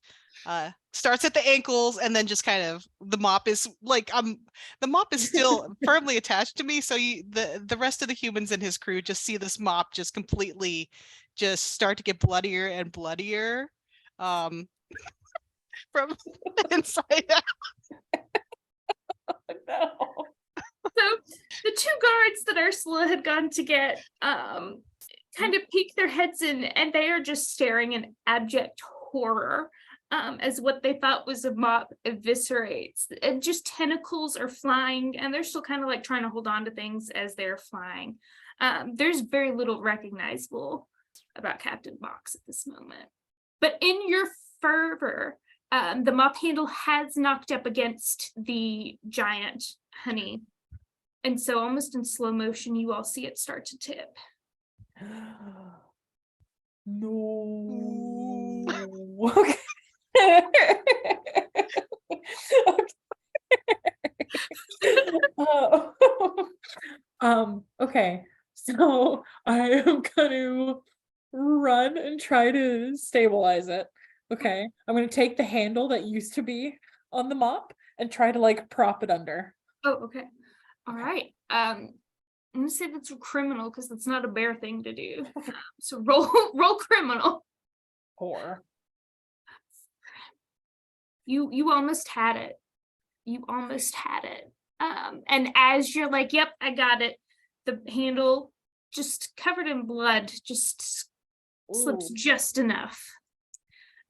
Starts at the ankles, and then just kind of the mop is like the mop is still firmly attached to me. So the rest of the humans in his crew just see this mop just completely just start to get bloodier and bloodier. From the inside out. No. So the 2 guards that Ursula had gone to get kind of peek their heads in, and they are just staring in abject horror as what they thought was a mop eviscerates. And just tentacles are flying, and they're still kind of like trying to hold on to things as they're flying. There's very little recognizable about Captain Box at this moment. But in your fervor, the mop handle has knocked up against the giant honey. And so almost in slow motion, you all see it start to tip. No. Okay. So I am gonna run and try to stabilize it. Okay. I'm gonna take the handle that used to be on the mop and try to like prop it under. Oh, okay. All right. I'm gonna say that's a criminal because that's not a bear thing to do. So roll criminal. 4. You almost had it. You almost had it. And as you're like, yep, I got it, the handle just covered in blood just slips Ooh. just enough.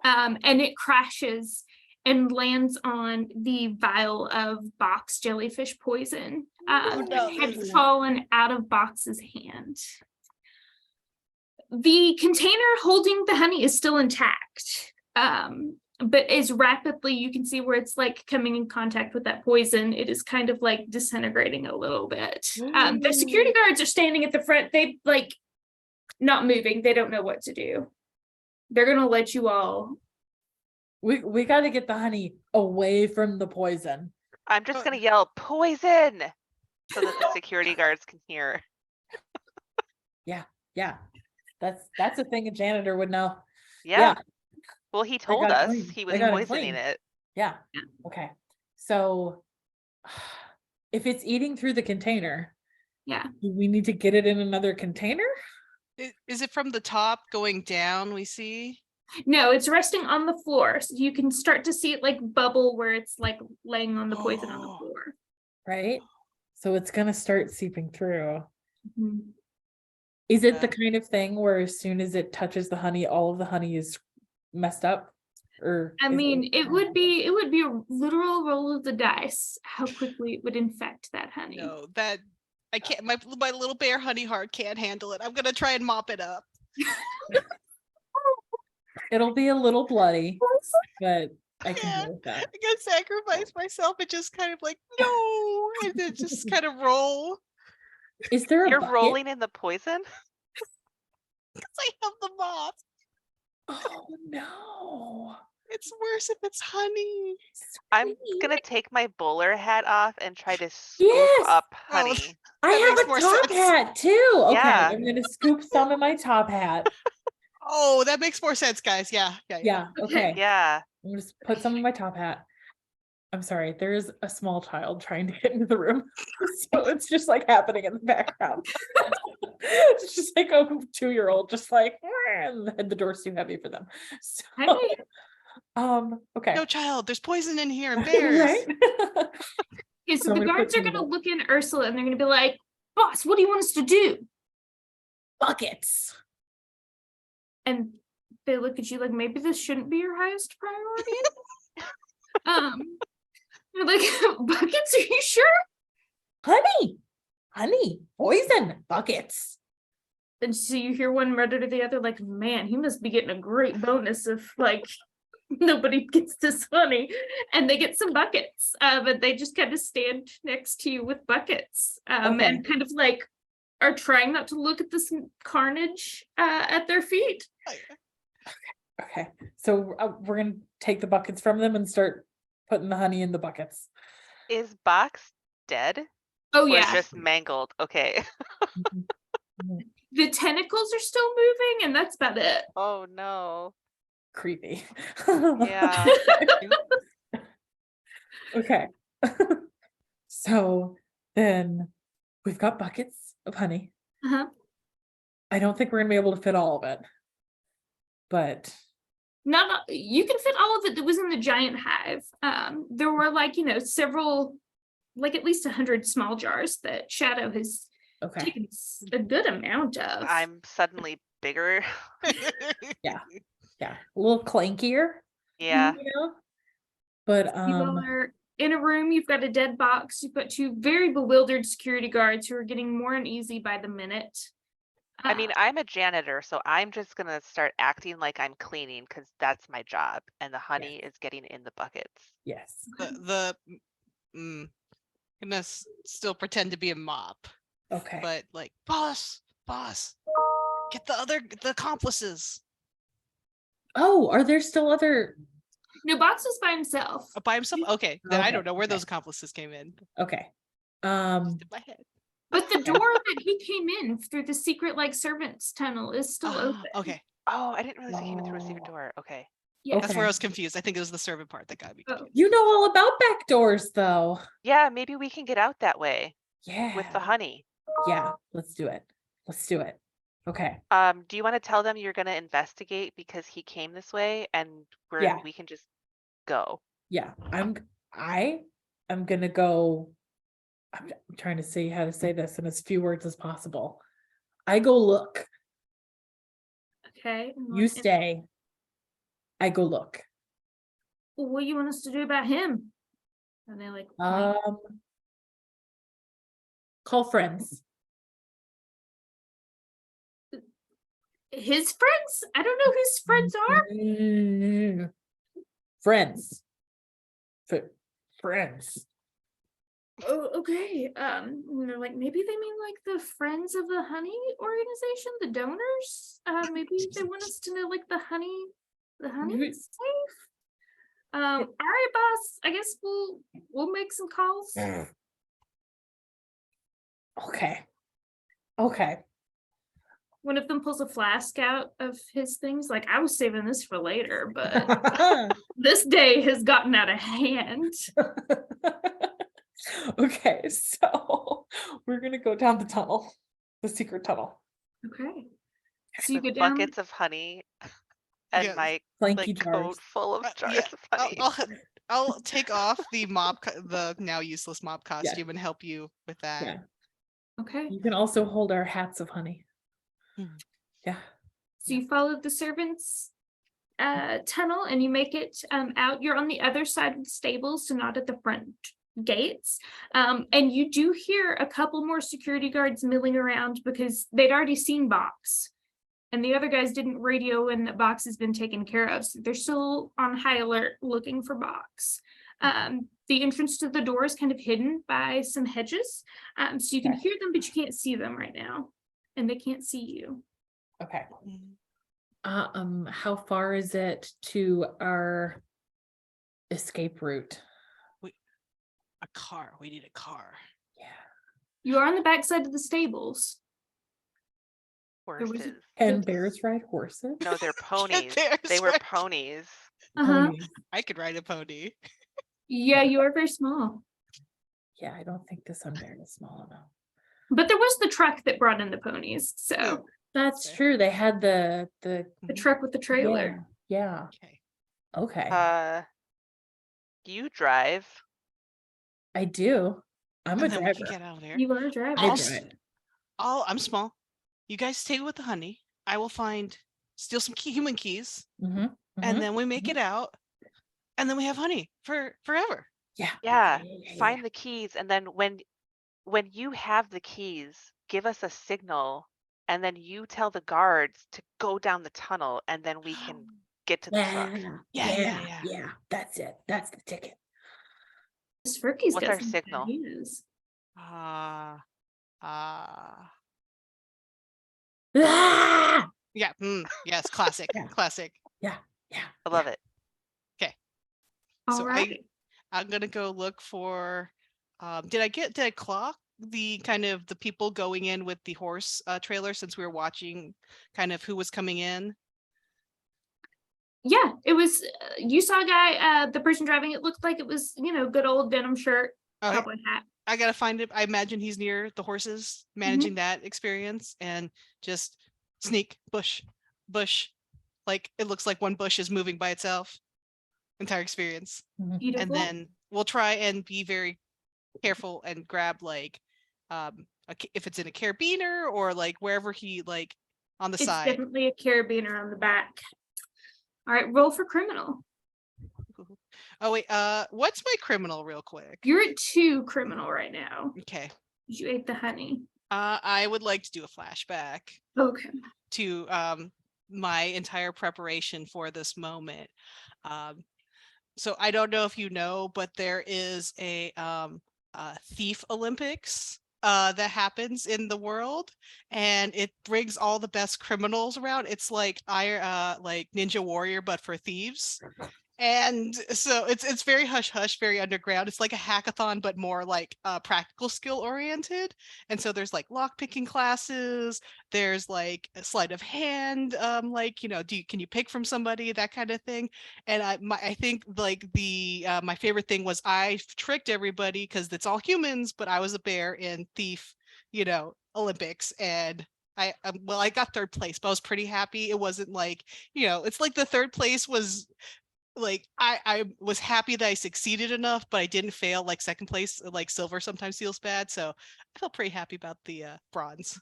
And it crashes and lands on the vial of box jellyfish poison Oh, that no. had fallen out of Box's hand. The container holding the honey is still intact, but as rapidly you can see where it's like coming in contact with that poison, it is kind of like disintegrating a little bit. The security guards are standing at the front. They like not moving. They don't know what to do. They're gonna let you all. We got to get the honey away from the poison. I'm just gonna yell poison so that the security guards can hear. Yeah, that's a thing a janitor would know. Yeah. Well, he told got it us clean. he They was got it poisoning clean. it. Yeah. Okay. So if it's eating through the container, Yeah. do we need to get it in another container? Is it from the top going down? We see. No, it's resting on the floor. So you can start to see it like bubble where it's like laying on the poison on the Oh. floor. Right. So it's gonna start seeping through. Mhm. Is it Yeah. the kind of thing where as soon as it touches the honey, all of the honey is messed up? Or I is mean, it would be a literal roll of the dice how quickly it would infect that honey. No, that I can't. My little bear honey heart can't handle it. I'm gonna try and mop it up. It'll be a little bloody, but I can Yeah. deal with that. I'm gonna sacrifice myself and just kind of like no, and then just kind of roll Is there a You're bucket? rolling in the poison? because I have the mop. Oh no. It's worse if it's honey. I'm Sweet. gonna take my bowler hat off and try to scoop Yes! up Oh, honey. I That makes have a more top sense. hat too. Okay, Yeah. I'm gonna scoop some in my top hat. Oh, that makes more sense, guys. Yeah. Yeah, okay. Yeah. I'm gonna just put some in my top hat. I'm sorry, there's a small child trying to get into the room. So it's just like happening in the background. It's just like a 2-year-old, just like, and the door's too heavy for them. So, Honey, okay. No, child. There's poison in here and bears. Right? okay, So so I'm the gonna put guards are some in gonna it. look in Ursula and they're gonna be like, boss, what do you want us to do? Buckets. And they look at you like maybe this shouldn't be your highest priority. You're like, buckets, are you sure? Honey, poison, buckets. And so you hear one murder to the other, like, man, he must be getting a great bonus if like nobody gets this honey. And they get some buckets. But they just kind of stand next to you with buckets. Okay. And kind of like are trying not to look at this carnage at their feet. Okay, so we're gonna take the buckets from them and start putting the honey in the buckets. Is Box dead? Oh Or yeah. just mangled? Okay. The tentacles are still moving and that's about it. Oh no. Creepy. Yeah. Okay. So then we've got buckets of honey. Uh-huh. I don't think we're gonna be able to fit all of it, but Not you can fit all of it that was in the giant hive. There were like, several, like at least 100 small jars that Shadow has okay. taken a good amount of. I'm suddenly bigger. Yeah, a little clankier, Yeah. But You all are in a room, you've got a dead box, you've got 2 very bewildered security guards who are getting more uneasy by the minute. I mean, I'm a janitor, so I'm just gonna start acting like I'm cleaning because that's my job, and the honey is getting in the buckets. yes. Gonna still pretend to be a mop, Okay. but like, boss, get the accomplices. Oh, are there still other? No, Box is by himself. By himself? Okay, then I Okay, don't know where okay. those accomplices came in. Okay. Just in my head. But the door that he came in through the secret like servants tunnel is still open. Okay, Oh, I didn't realize it came in through a secret Oh. door. Okay. Yeah. that's where I Okay. was confused. I think it was the servant part that got me Oh. confused. You know all about back doors, though. Yeah, maybe we can get out that way. Yeah. with the honey. Yeah, let's do it. Let's do it. Okay. Do you want to tell them you're going to investigate because he came this way and Yeah. we can just go? Yeah. I am gonna go. I'm trying to see how to say this in as few words as possible. I go look. Okay. You stay. I go look. What do you want us to do about him? And they like point. Call friends. His friends? I don't know who his friends are. Friends. Friends. Oh, okay. And they're like, maybe they mean like the Friends of the Honey organization, the donors. Maybe they want us to know like the honey Maybe- is safe. All right, boss. I guess we'll make some calls. Okay. Okay. One of them pulls a flask out of his things. Like, I was saving this for later, but this day has gotten out of hand. Okay, so we're gonna go down the tunnel, the secret tunnel. Okay. So you With go down. buckets of honey and Yeah. my Clanky coat jars. full of jars Yeah, of honey. I'll take off the the now useless mob costume and help you with that. Yeah. Okay. You can also hold our hats of honey. Mhm. Yeah. So you follow the servants tunnel and you make it out. You're on the other side of the stables, so not at the front gates. And you do hear a couple more security guards milling around because they'd already seen Box. And the other guys didn't radio when the Box has been taken care of. So they're still on high alert looking for Box. The entrance to the door is kind of hidden by some hedges. So you can hear them, but you can't see them right now. And they can't see you. Okay. Mhm. How far is it to our escape route? A car. We need a car. Yeah. You are on the backside of the stables. was a- Horses. Can bears ride horses? No, they're ponies. There's They were right- ponies. Ponies. I could ride a pony. Yeah, you are very small. Yeah, I don't think this unbear is small enough. But there was the truck that brought in the ponies. So Yeah. That's Okay. true. They had the the truck with the trailer. Yeah. Okay. Okay. You drive. I do. I'm a And then we can driver. get out of there. You are a driver. I I'll drive. I'm small. You guys stay with the honey. I will steal some human keys, Mhm, and mhm. then we make it out, and then we have honey for forever. Yeah. Yeah. Yeah. Find the keys, and then when you have the keys, give us a signal, and then you tell the guards to go down the tunnel, and then we can get to the truck. Yeah. That's it. That's the ticket. Smirky's What's got our some signal? ideas. Ah. Ah! Yeah. Yes. Classic. Yeah. Classic. Yeah. I love it. All So right. I'm gonna go look for. Did I clock the kind of the people going in with the horse trailer, since we were watching kind of who was coming in? Yeah, it was. You saw a guy. The person driving it looked like it was, good old denim shirt, Okay. cowboy hat. I gotta find it. I imagine he's near the horses, managing that experience, and just sneak bush, like it looks like one bush is moving by itself. Entire experience, and Beautiful. then we'll try and be very careful and grab like, if it's in a carabiner or like wherever he like on the It's side. definitely a carabiner on the back. All right, roll for criminal. Oh wait, what's my criminal real quick? You're at 2 criminal right now. Okay. You ate the honey. I would like to do a flashback Okay. to my entire preparation for this moment. So I don't know if you know, but there is a Thief Olympics that happens in the world, and it brings all the best criminals around. It's like like Ninja Warrior, but for thieves. And so it's very hush hush, very underground. It's like a hackathon, but more like practical skill oriented. And so there's like lock picking classes. There's like a sleight of hand, like can you pick from somebody, that kind of thing. And I think like the my favorite thing was I tricked everybody because it's all humans, but I was a bear in Thief, Olympics, and I got third place, but I was pretty happy. It wasn't like it's like the third place was like I was happy that I succeeded enough, but I didn't fail. Like second place, like silver sometimes feels bad, so I felt pretty happy about the bronze.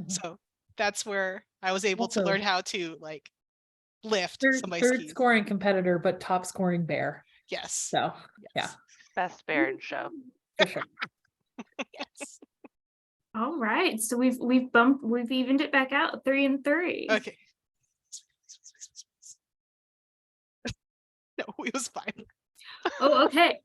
So that's where I was able to Also, learn how to like lift somebody's third skis. scoring competitor, but top scoring bear. Yes. So yeah, Best bear in show. for sure. Yes. All right, so we've evened it back out 3 and 3. Okay. No, it was fine. Oh, okay.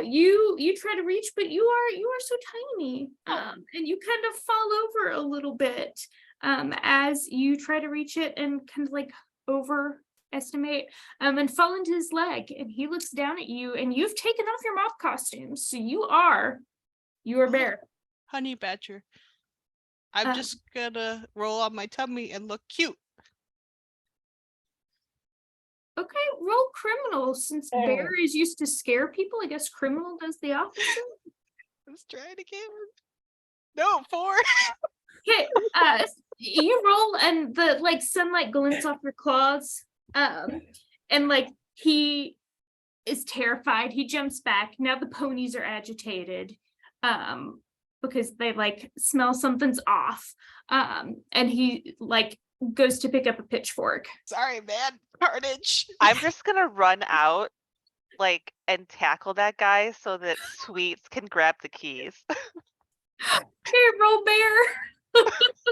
You try to reach, but you are so tiny. And you kind of fall over a little bit as you try to reach it and kind of like overestimate and fall into his leg. And he looks down at you, and you've taken off your moth costume, so you are bear. Honey badger. I'm just gonna roll on my tummy and look cute. Okay, roll criminal. Since bear is used to scare people, I guess criminal does the opposite. Let's try it again. No, 4. Okay, you roll and the like sunlight glints off your claws. And like he is terrified. He jumps back. Now the ponies are agitated. Because they like smell something's off. And he like goes to pick up a pitchfork. Sorry, man. Carnage. I'm just gonna run out like and tackle that guy so that Sweets can grab the keys. Okay, roll bear. It's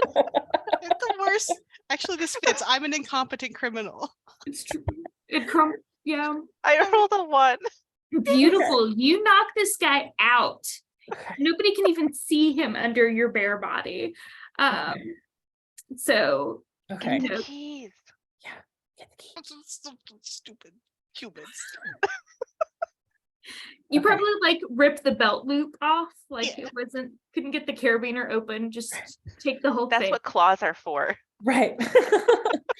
the worst. Actually, this fits. I'm an incompetent criminal. It's true. Yeah. I rolled a 1. Beautiful. You knock this guy out. Nobody can even see him under your bear body. So Okay. Get the keys. Yeah. Get the key. Stupid humans. you Okay. probably like rip the belt loop off, like Yeah. it couldn't get the carabiner open, just take the whole That's thing. what claws are for. Right.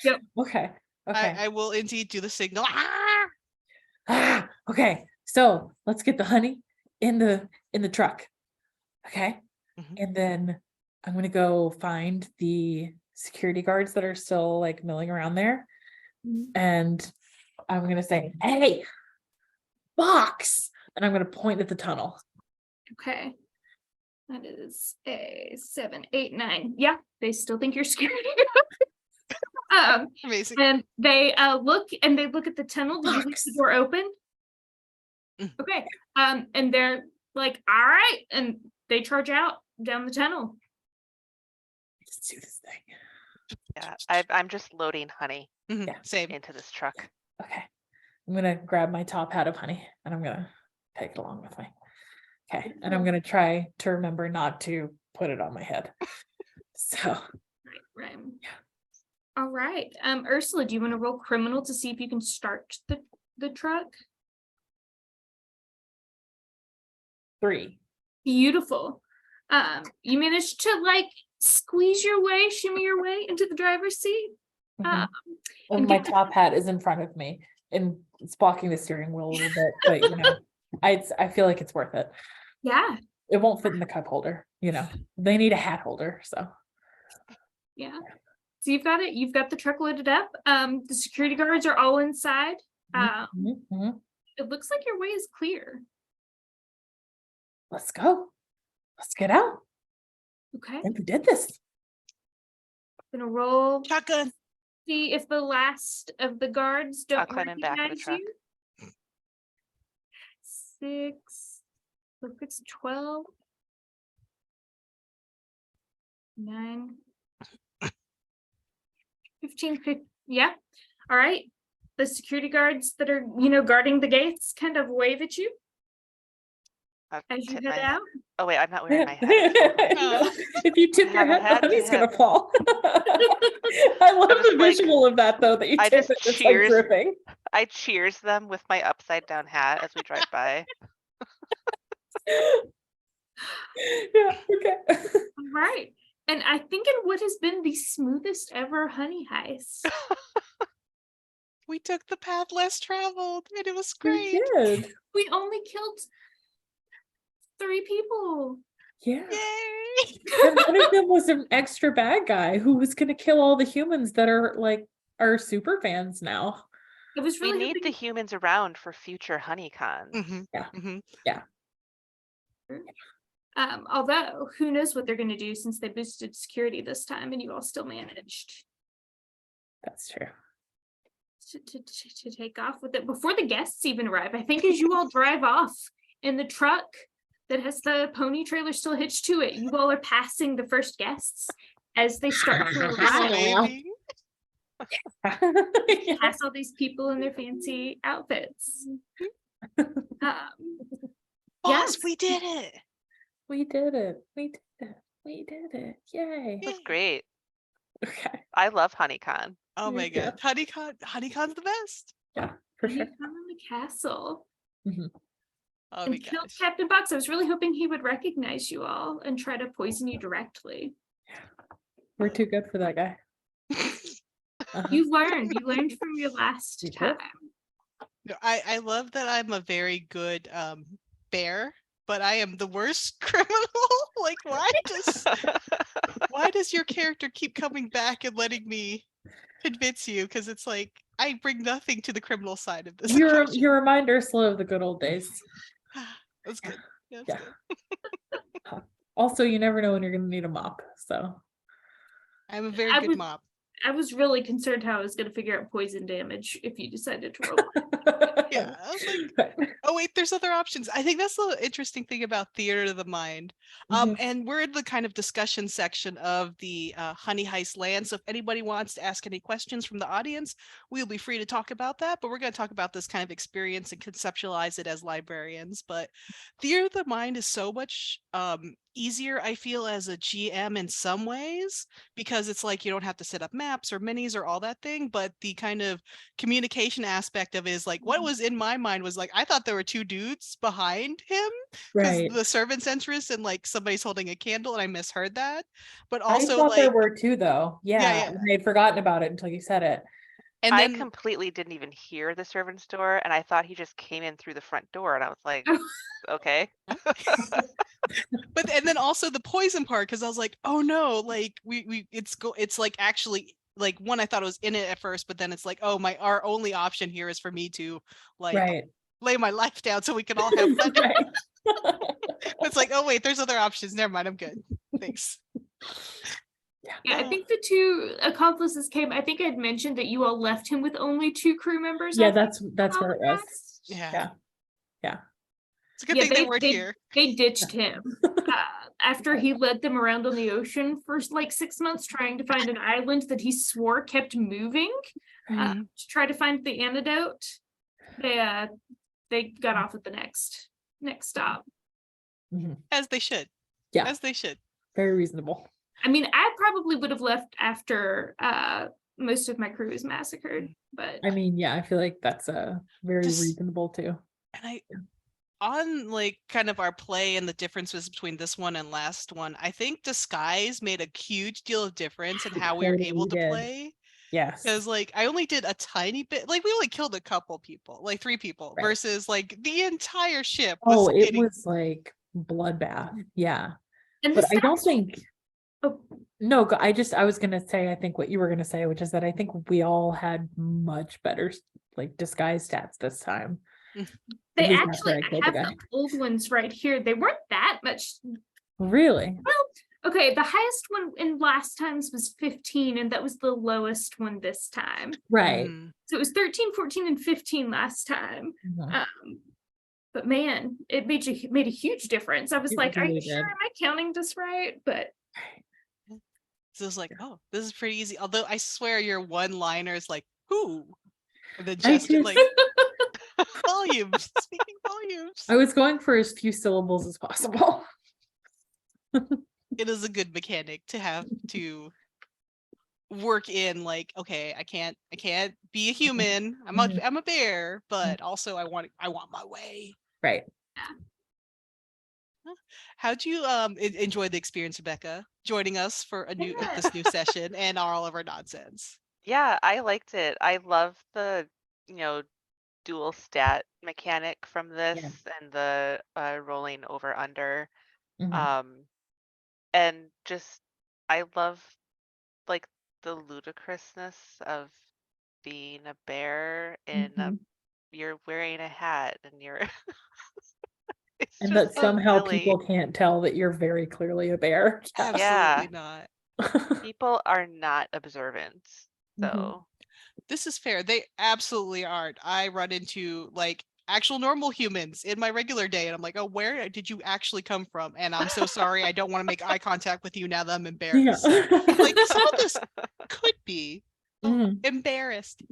Yep. Okay. Okay. I will indeed do the signal. Okay. So let's get the honey in the truck. Okay. Mhm. And then I'm gonna go find the security guards that are still like milling around there. Mhm. And I'm gonna say, hey, box. And I'm gonna point at the tunnel. Okay. That is a 7, 8, 9. Yeah, they still think you're scared. Amazing. And they look at the tunnel. Did you leave Box. the door open? Mm. Okay. And they're like, all right, and they charge out down the tunnel. Let's do this thing. Yeah, I'm just loading honey Mhm, Yeah. Same. into this truck. Okay. I'm gonna grab my top hat of honey and I'm gonna take it along with me. Okay. And I'm gonna try to remember not to put it on my head. So Right. Yeah. All right. Ursula, do you want to roll criminal to see if you can start the truck? 3. Beautiful. You managed to like squeeze your way, shimmy your way into the driver's seat. Mhm. And And my get the- top hat is in front of me and it's blocking the steering wheel a little bit, but I feel like it's worth it. Yeah. It won't fit in the cup holder, they need a hat holder. So Yeah. So you've got it. You've got the truck loaded up. The security guards are all inside. Mhm, mhm. It looks like your way is clear. Let's go. Let's get out. Okay. I think we did this. Gonna roll. Shotgun. See if the last of the guards I'll don't climb in back of the recognize truck. you. 6. Look, it's 12. 9. 15. Yeah. All right. The security guards that are, guarding the gates kind of wave at you. I'll as you tip head my- out. Oh wait, I'm not wearing my hat. Oh. If you tip your have a head, the hat to honey's gonna have. fall. I love just the like- visual of that though, that you I tip just it, it's like cheers. dripping. I cheers them with my upside down hat as we drive by. Yeah, okay. All right. And I think in what has been the smoothest ever honey heist. We took the path less traveled and it was We great. did. We only killed 3 people. Yeah. Yay! And one of them was an extra bad guy who was gonna kill all the humans that are like our super fans now. It was We really need the hoping- humans around for future honeycons. Mhm, Yeah. mhm. although who knows what they're going to do since they boosted security this time and you all still managed That's true. to take off with it before the guests even arrive. I think as you all drive off in the truck that has the pony trailer still hitched to it, you all are passing the first guests as they start to Just arrive. waving. Yeah. Pass all these people in their fancy outfits. Boss, Yes. we did it. We did it. We did it. We did it. Yay. It was Yay. great. Okay. I love honeycon. Oh my Yeah. god. Honeycon's the best. Yeah, for sure. Come in the castle Mhm. Oh my and killed gosh. Captain Box. I was really hoping he would recognize you all and try to poison you directly. We're too good for that guy. Uh-huh. You learned from your last You did. time. No, I love that I'm a very good bear, but I am the worst criminal. Like why does your character keep coming back and letting me convince you? Because it's like I bring nothing to the criminal side of this. You remind Ursula of the good old days. That's good. That's Yeah. good. Also, you never know when you're gonna need a mop. So I'm a very I good would- mop. I was really concerned how I was going to figure out poison damage if you decided to roll. Yeah. I was like, oh wait, there's other options. I think that's the interesting thing about theater of the mind. Mhm. And we're in the kind of discussion section of the Honey Heist land. So if anybody wants to ask any questions from the audience, we'll be free to talk about that. But we're going to talk about this kind of experience and conceptualize it as librarians. But theater of the mind is so much easier, I feel, as a GM in some ways, because it's like you don't have to set up maps or minis or all that thing. But the kind of communication aspect of it is like what was in my mind was like I thought there were 2 dudes behind him because right. the servant's entrance and like somebody's holding a candle and I misheard that. But I also thought like there were 2 though. Yeah, yeah. I had forgotten about it until you said it. and I then completely didn't even hear the servant's door, and I thought he just came in through the front door, and I was like, okay. but and then also the poison part because I was like, oh no, like it's like actually like one I thought it was in it at first, but then it's like, oh our only option here is for me to like Right. lay my life down so we can all have fun. Right. It's like, oh wait, there's other options. Never mind, I'm good. Thanks. Yeah, I think the 2 accomplices came. I think I'd mentioned that you all left him with only 2 crew members. Yeah, after that's all where it the was. rest. Yeah. Yeah. It's a good Yeah, thing they weren't here. They ditched him after he led them around on the ocean for like 6 months trying to find an island that he swore kept moving Mhm. to try to find the antidote. They got off at the next stop. Mhm. As they should. Yeah. As they should. Very reasonable. I mean, I probably would have left after most of my crew is massacred, but I mean, yeah, I feel like that's very Just- reasonable too. And on like kind of our play and the differences between this one and last one, I think disguise made a huge deal of difference in how we were Totally able to did. play. Yes. Because like I only did a tiny bit, like we only killed a couple people, like 3 people, Right. versus like the entire ship was Oh, it getting was like bloodbath. Yeah. and But this I don't think oh, no, I was gonna say I think what you were gonna say, which is that I think we all had much better like disguise stats this time. they At least after actually I killed I the have guy. the old ones right here. They weren't that much. Really? Okay, the highest one in last times was 15, and that was the lowest one this time. Right. Mhm. So it was 13, 14, and 15 last time. Mhm. But man, it made a huge difference. I was It like, are you really sure? did. Am I counting this right? But So it was like, oh, this is pretty easy. Although I swear your one-liner is like, who? And then I just just- like volumes, speaking volumes. I was going for as few syllables as possible. It is a good mechanic to have to work in, like, okay, I can't be a human. I'm a bear, but also I want my way. Right. How'd you enjoy the experience, Rebecca, joining us for this new session and all of our nonsense? Yeah, I liked it. I love the, you know, dual stat mechanic from this and the rolling over under. Mhm. And just I love like the ludicrousness of being a bear in a Mhm. you're wearing a hat and you're it's And just that so somehow silly. people can't tell that you're very clearly a bear. Absolutely not. People are not observant. So This is fair. They absolutely aren't. I run into like actual normal humans in my regular day, and I'm like, oh, where did you actually come from? And I'm so sorry. I don't want to make eye contact with you now that I'm embarrassed. Like some of this could be embarrassed.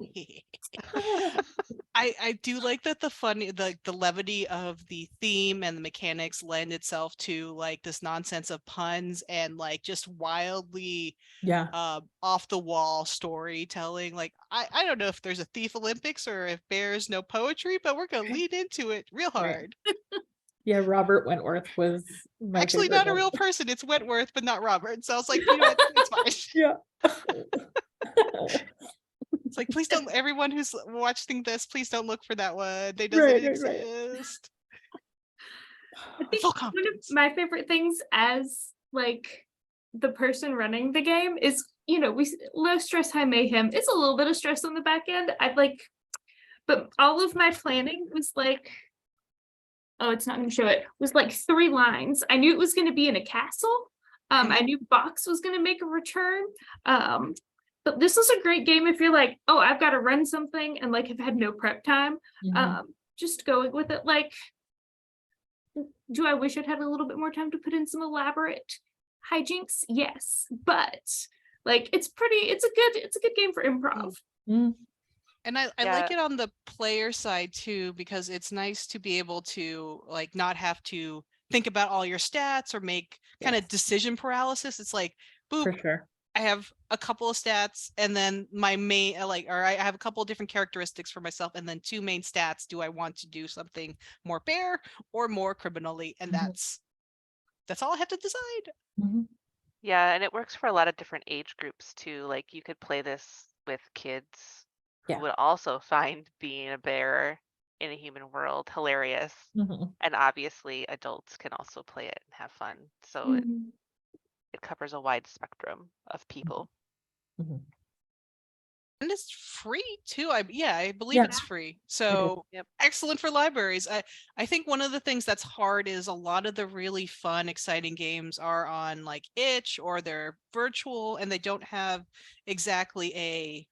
I do like that the funny the levity of the theme and the mechanics lend itself to like this nonsense of puns and like just wildly off the wall storytelling. Like I don't know if there's a Thief Olympics or if bears know poetry, but we're gonna lead into it real hard. Yeah, Robert Wentworth was my Actually favorite not a one. real person. It's Wentworth, but not Robert. So I was like, you know what? It's fine. Yeah. It's like, please don't, everyone who's watching this, please don't look for that one. They doesn't exist. I think one of my favorite things as like the person running the game is, you know, we low stress, high mayhem. It's a little bit of stress on the back end. But all of my planning was like, oh, it's not going to show it, was like 3 lines. I knew it was going to be in a castle. I knew Box was going to make a return. But this is a great game if you're like, oh, I've got to run something and like have had no prep time. Just going with it. Like, do I wish I'd had a little bit more time to put in some elaborate hijinks? Yes, but like it's a good game for improv. And I like it on the player side too, because it's nice to be able to like not have to think about all your stats or make kind of decision paralysis. It's like, boop, for sure. I have a couple of stats and then my main I have a couple of different characteristics for myself and then 2 main stats. Do I want to do something more bear or more criminally? And that's all I have to decide. Yeah, and it works for a lot of different age groups too. Like you could play this with kids who would also find being a bear in a human world hilarious. And obviously adults can also play it and have fun. So it covers a wide spectrum of people. And it's free too. I believe it's free. So excellent for libraries. I think one of the things that's hard is a lot of the really fun, exciting games are on like itch or they're virtual and they don't have exactly a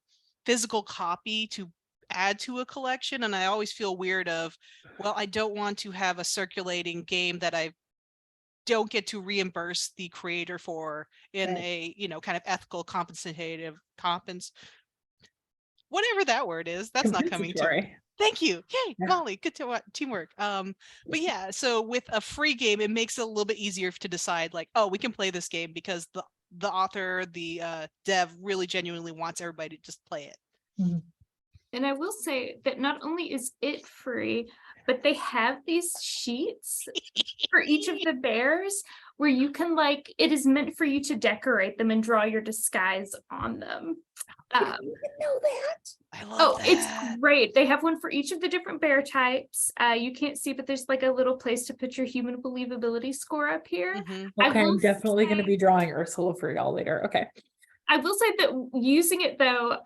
physical copy to add to a collection. And I always feel weird of, well, I don't want to have a circulating game that I don't get to reimburse the creator for in a, you know, kind of ethical whatever that word is. That's not coming to me. Thank you. Yay, Molly, good teamwork. But yeah, so with a free game, it makes it a little bit easier to decide like, oh, we can play this game because the author, the dev really genuinely wants everybody to just play it. And I will say that not only is it free, but they have these sheets for each of the bears where you can like, it is meant for you to decorate them and draw your disguise on them. I didn't know that. I love that. It's great. They have one for each of the different bear types. You can't see, but there's like a little place to put your human believability score up here. Okay, I'm definitely going to be drawing Ursula for y'all later. Okay. I will say that using it though,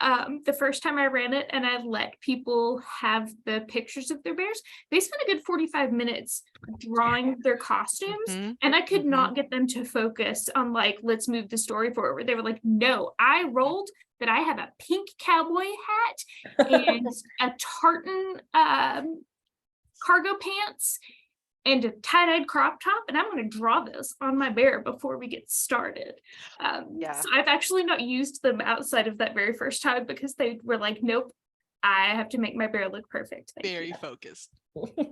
the first time I ran it and I let people have the pictures of their bears, they spent a good 45 minutes drawing their costumes and I could not get them to focus on like, let's move the story forward. They were like, no, I rolled that I have a pink cowboy hat and a tartan cargo pants and a tie-dyed crop top, and I'm going to draw this on my bear before we get started. So I've actually not used them outside of that very first time because they were like, nope, I have to make my bear look perfect. Thank Very you. focused.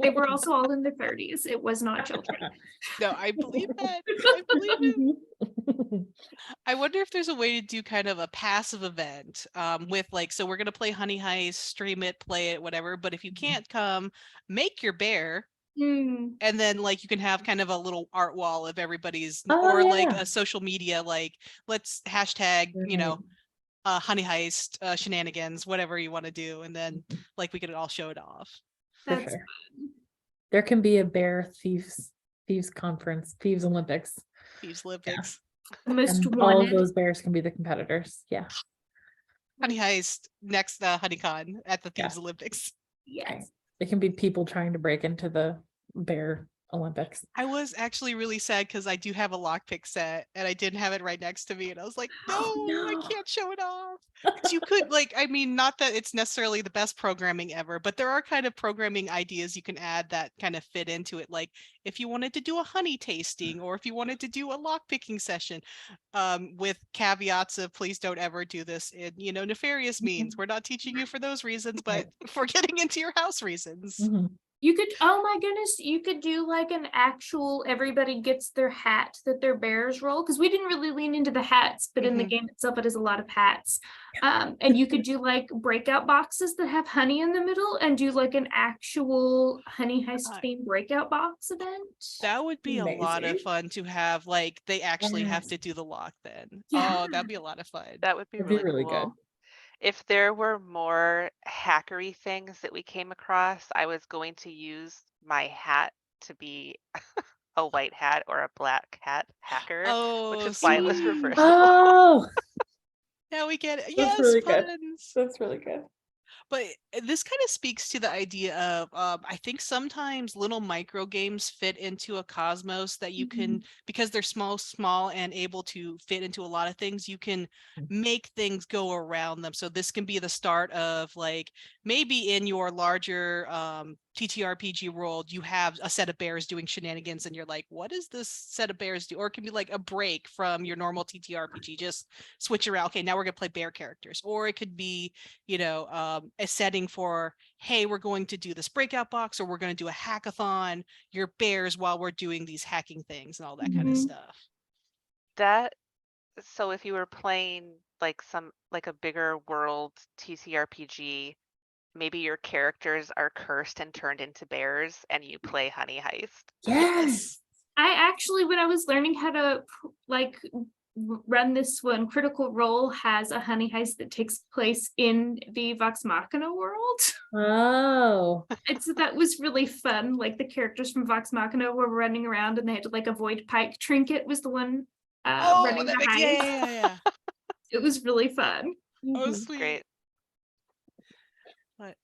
They were also all in their 30s. It was not children. No, I believe that. I believe it. I wonder if there's a way to do kind of a passive event with like, so we're going to play Honey Heist, stream it, play it, whatever. But if you can't come, make your bear. Mm. And then like you can have kind of a little art wall of everybody's Oh, or like yeah. a social media, like let's hashtag, you know, Honey Heist shenanigans, whatever you want to do. And then like we could all show it off. For That's sure. There can be a bear thieves conference, thieves Olympics. Thieves Olympics. the most And all of wanted. those bears can be the competitors. Yeah. Honey Heist next HoneyCon at the Yeah. Thieves Olympics. Yes. It can be people trying to break into the bear Olympics. I was actually really sad because I do have a lockpick set and I didn't have it right next to me. And I was like, no, I No. can't show it off. Because you could, like, I mean, not that it's necessarily the best programming ever, but there are kind of programming ideas you can add that kind of fit into it. Like if you wanted to do a honey tasting or if you wanted to do a lockpicking session with caveats of please don't ever do this in, you know, nefarious means. We're not teaching you for those reasons, but for getting into your house reasons. Mhm. You could, oh my goodness, you could do like an actual everybody gets their hat that their bears roll, because we didn't really lean into the hats, but in the Mhm. game itself, it is a lot of hats. And you could do like breakout boxes that have honey in the middle and do like an actual Honey Heist themed breakout box event. That would be a lot of Amazing. fun to have, like, they actually have Yes. to do the lock then. Yeah. Oh, that'd be a lot of fun. That would be That'd be really really cool. good. If there were more hackery things that we came across, I was going to use my hat to be a white hat or a black hat hacker, which Oh, is why it was sweet. reversible. Oh, Now we get it. that's Yes, really good. puns. That's really good. But this kind of speaks to the idea of I think sometimes little micro games fit into a cosmos that you can, because they're small and able to fit into a lot of things, you can make things go around them. So this can be the start of like maybe in your larger TTRPG world, you have a set of bears doing shenanigans and you're like, what does this set of bears do? Or it can be like a break from your normal TTRPG, just switch around. Okay, now we're gonna play bear characters. Or it could be, you know, a setting for, hey, we're going to do this breakout box or we're going to do a hackathon, your bears while we're doing these hacking things and all that kind of stuff. So if you were playing like a bigger world TTRPG, maybe your characters are cursed and turned into bears and you play Honey Heist. Yes. I actually, when I was learning how to like run this one, Critical Role has a Honey Heist that takes place in the Vox Machina world. Oh. That was really fun. Like the characters from Vox Machina were running around and they had to, like, avoid Pike. Trinket was the one running the heist. Yeah. It was really fun. Oh, Mhm. sweet. Great. But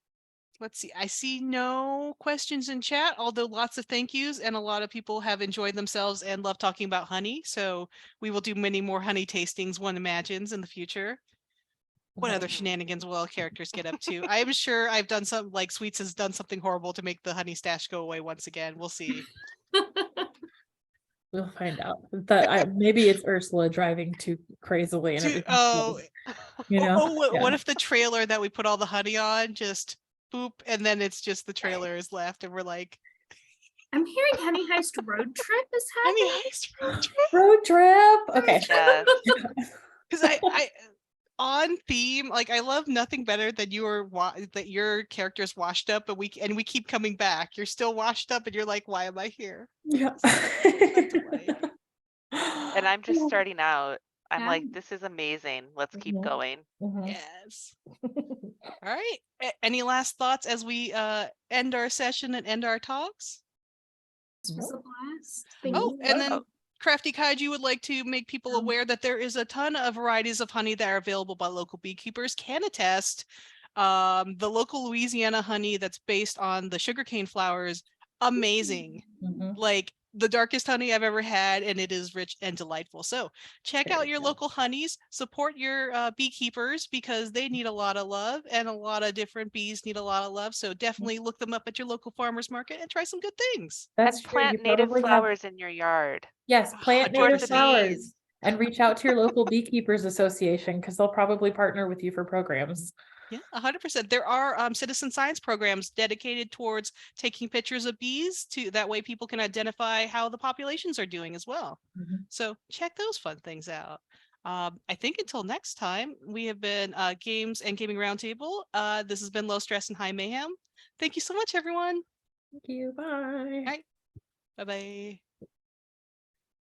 let's see. I see no questions in chat, although lots of thank yous and a lot of people have enjoyed themselves and love talking about honey. So we will do many more honey tastings, one imagines, in the future. What other shenanigans will all characters get up to? I am sure I've done something, like Sweets has done something horrible to make the honey stash go away once again. We'll see. We'll find out. That maybe it's Ursula driving too crazily and everything. Oh, You know? what if the trailer that we put all the honey on just boop, and then it's just the trailer is left, and we're like, I'm hearing Honey Heist Road Trip is happening. Honey Heist road trip. Road trip. Okay. Yes. Because I on theme, like I love nothing better than that your character's washed up, but we keep coming back. You're still washed up, and you're like, why am I here? Yeah. And I'm just starting out. I'm Yeah. like, this is amazing. Let's keep Mhm. going. Mhm. Yes. All right. Any last thoughts as we end our session and end our talks? This was a blast. Thank Oh, you. and then Crafty Kaiju would like to make people aware that there is a ton of varieties of honey that are available by local beekeepers. Can attest, the local Louisiana honey that's based on the sugarcane flowers, amazing. Mhm. Like the darkest honey I've ever had, and it is rich and delightful. So check out Very your good. local honeys, support your beekeepers because they need a lot of love, and a lot of different bees need a lot of love. So definitely look them up at your local farmers market and try some good things. That's And true. plant You native probably have, flowers in your yard. yes, plant Support native the flowers bees. and reach out to your local beekeepers association because they'll probably partner with you for programs. Yeah, 100%. There are citizen science programs dedicated towards taking pictures of bees to that way people can identify how the populations are doing as well. Mhm. So check those fun things out. I think until next time, we have been Games and Gaming Roundtable. This has been Low Stress and High Mayhem. Thank you so much, everyone. Thank you. Bye. All right. Bye-bye.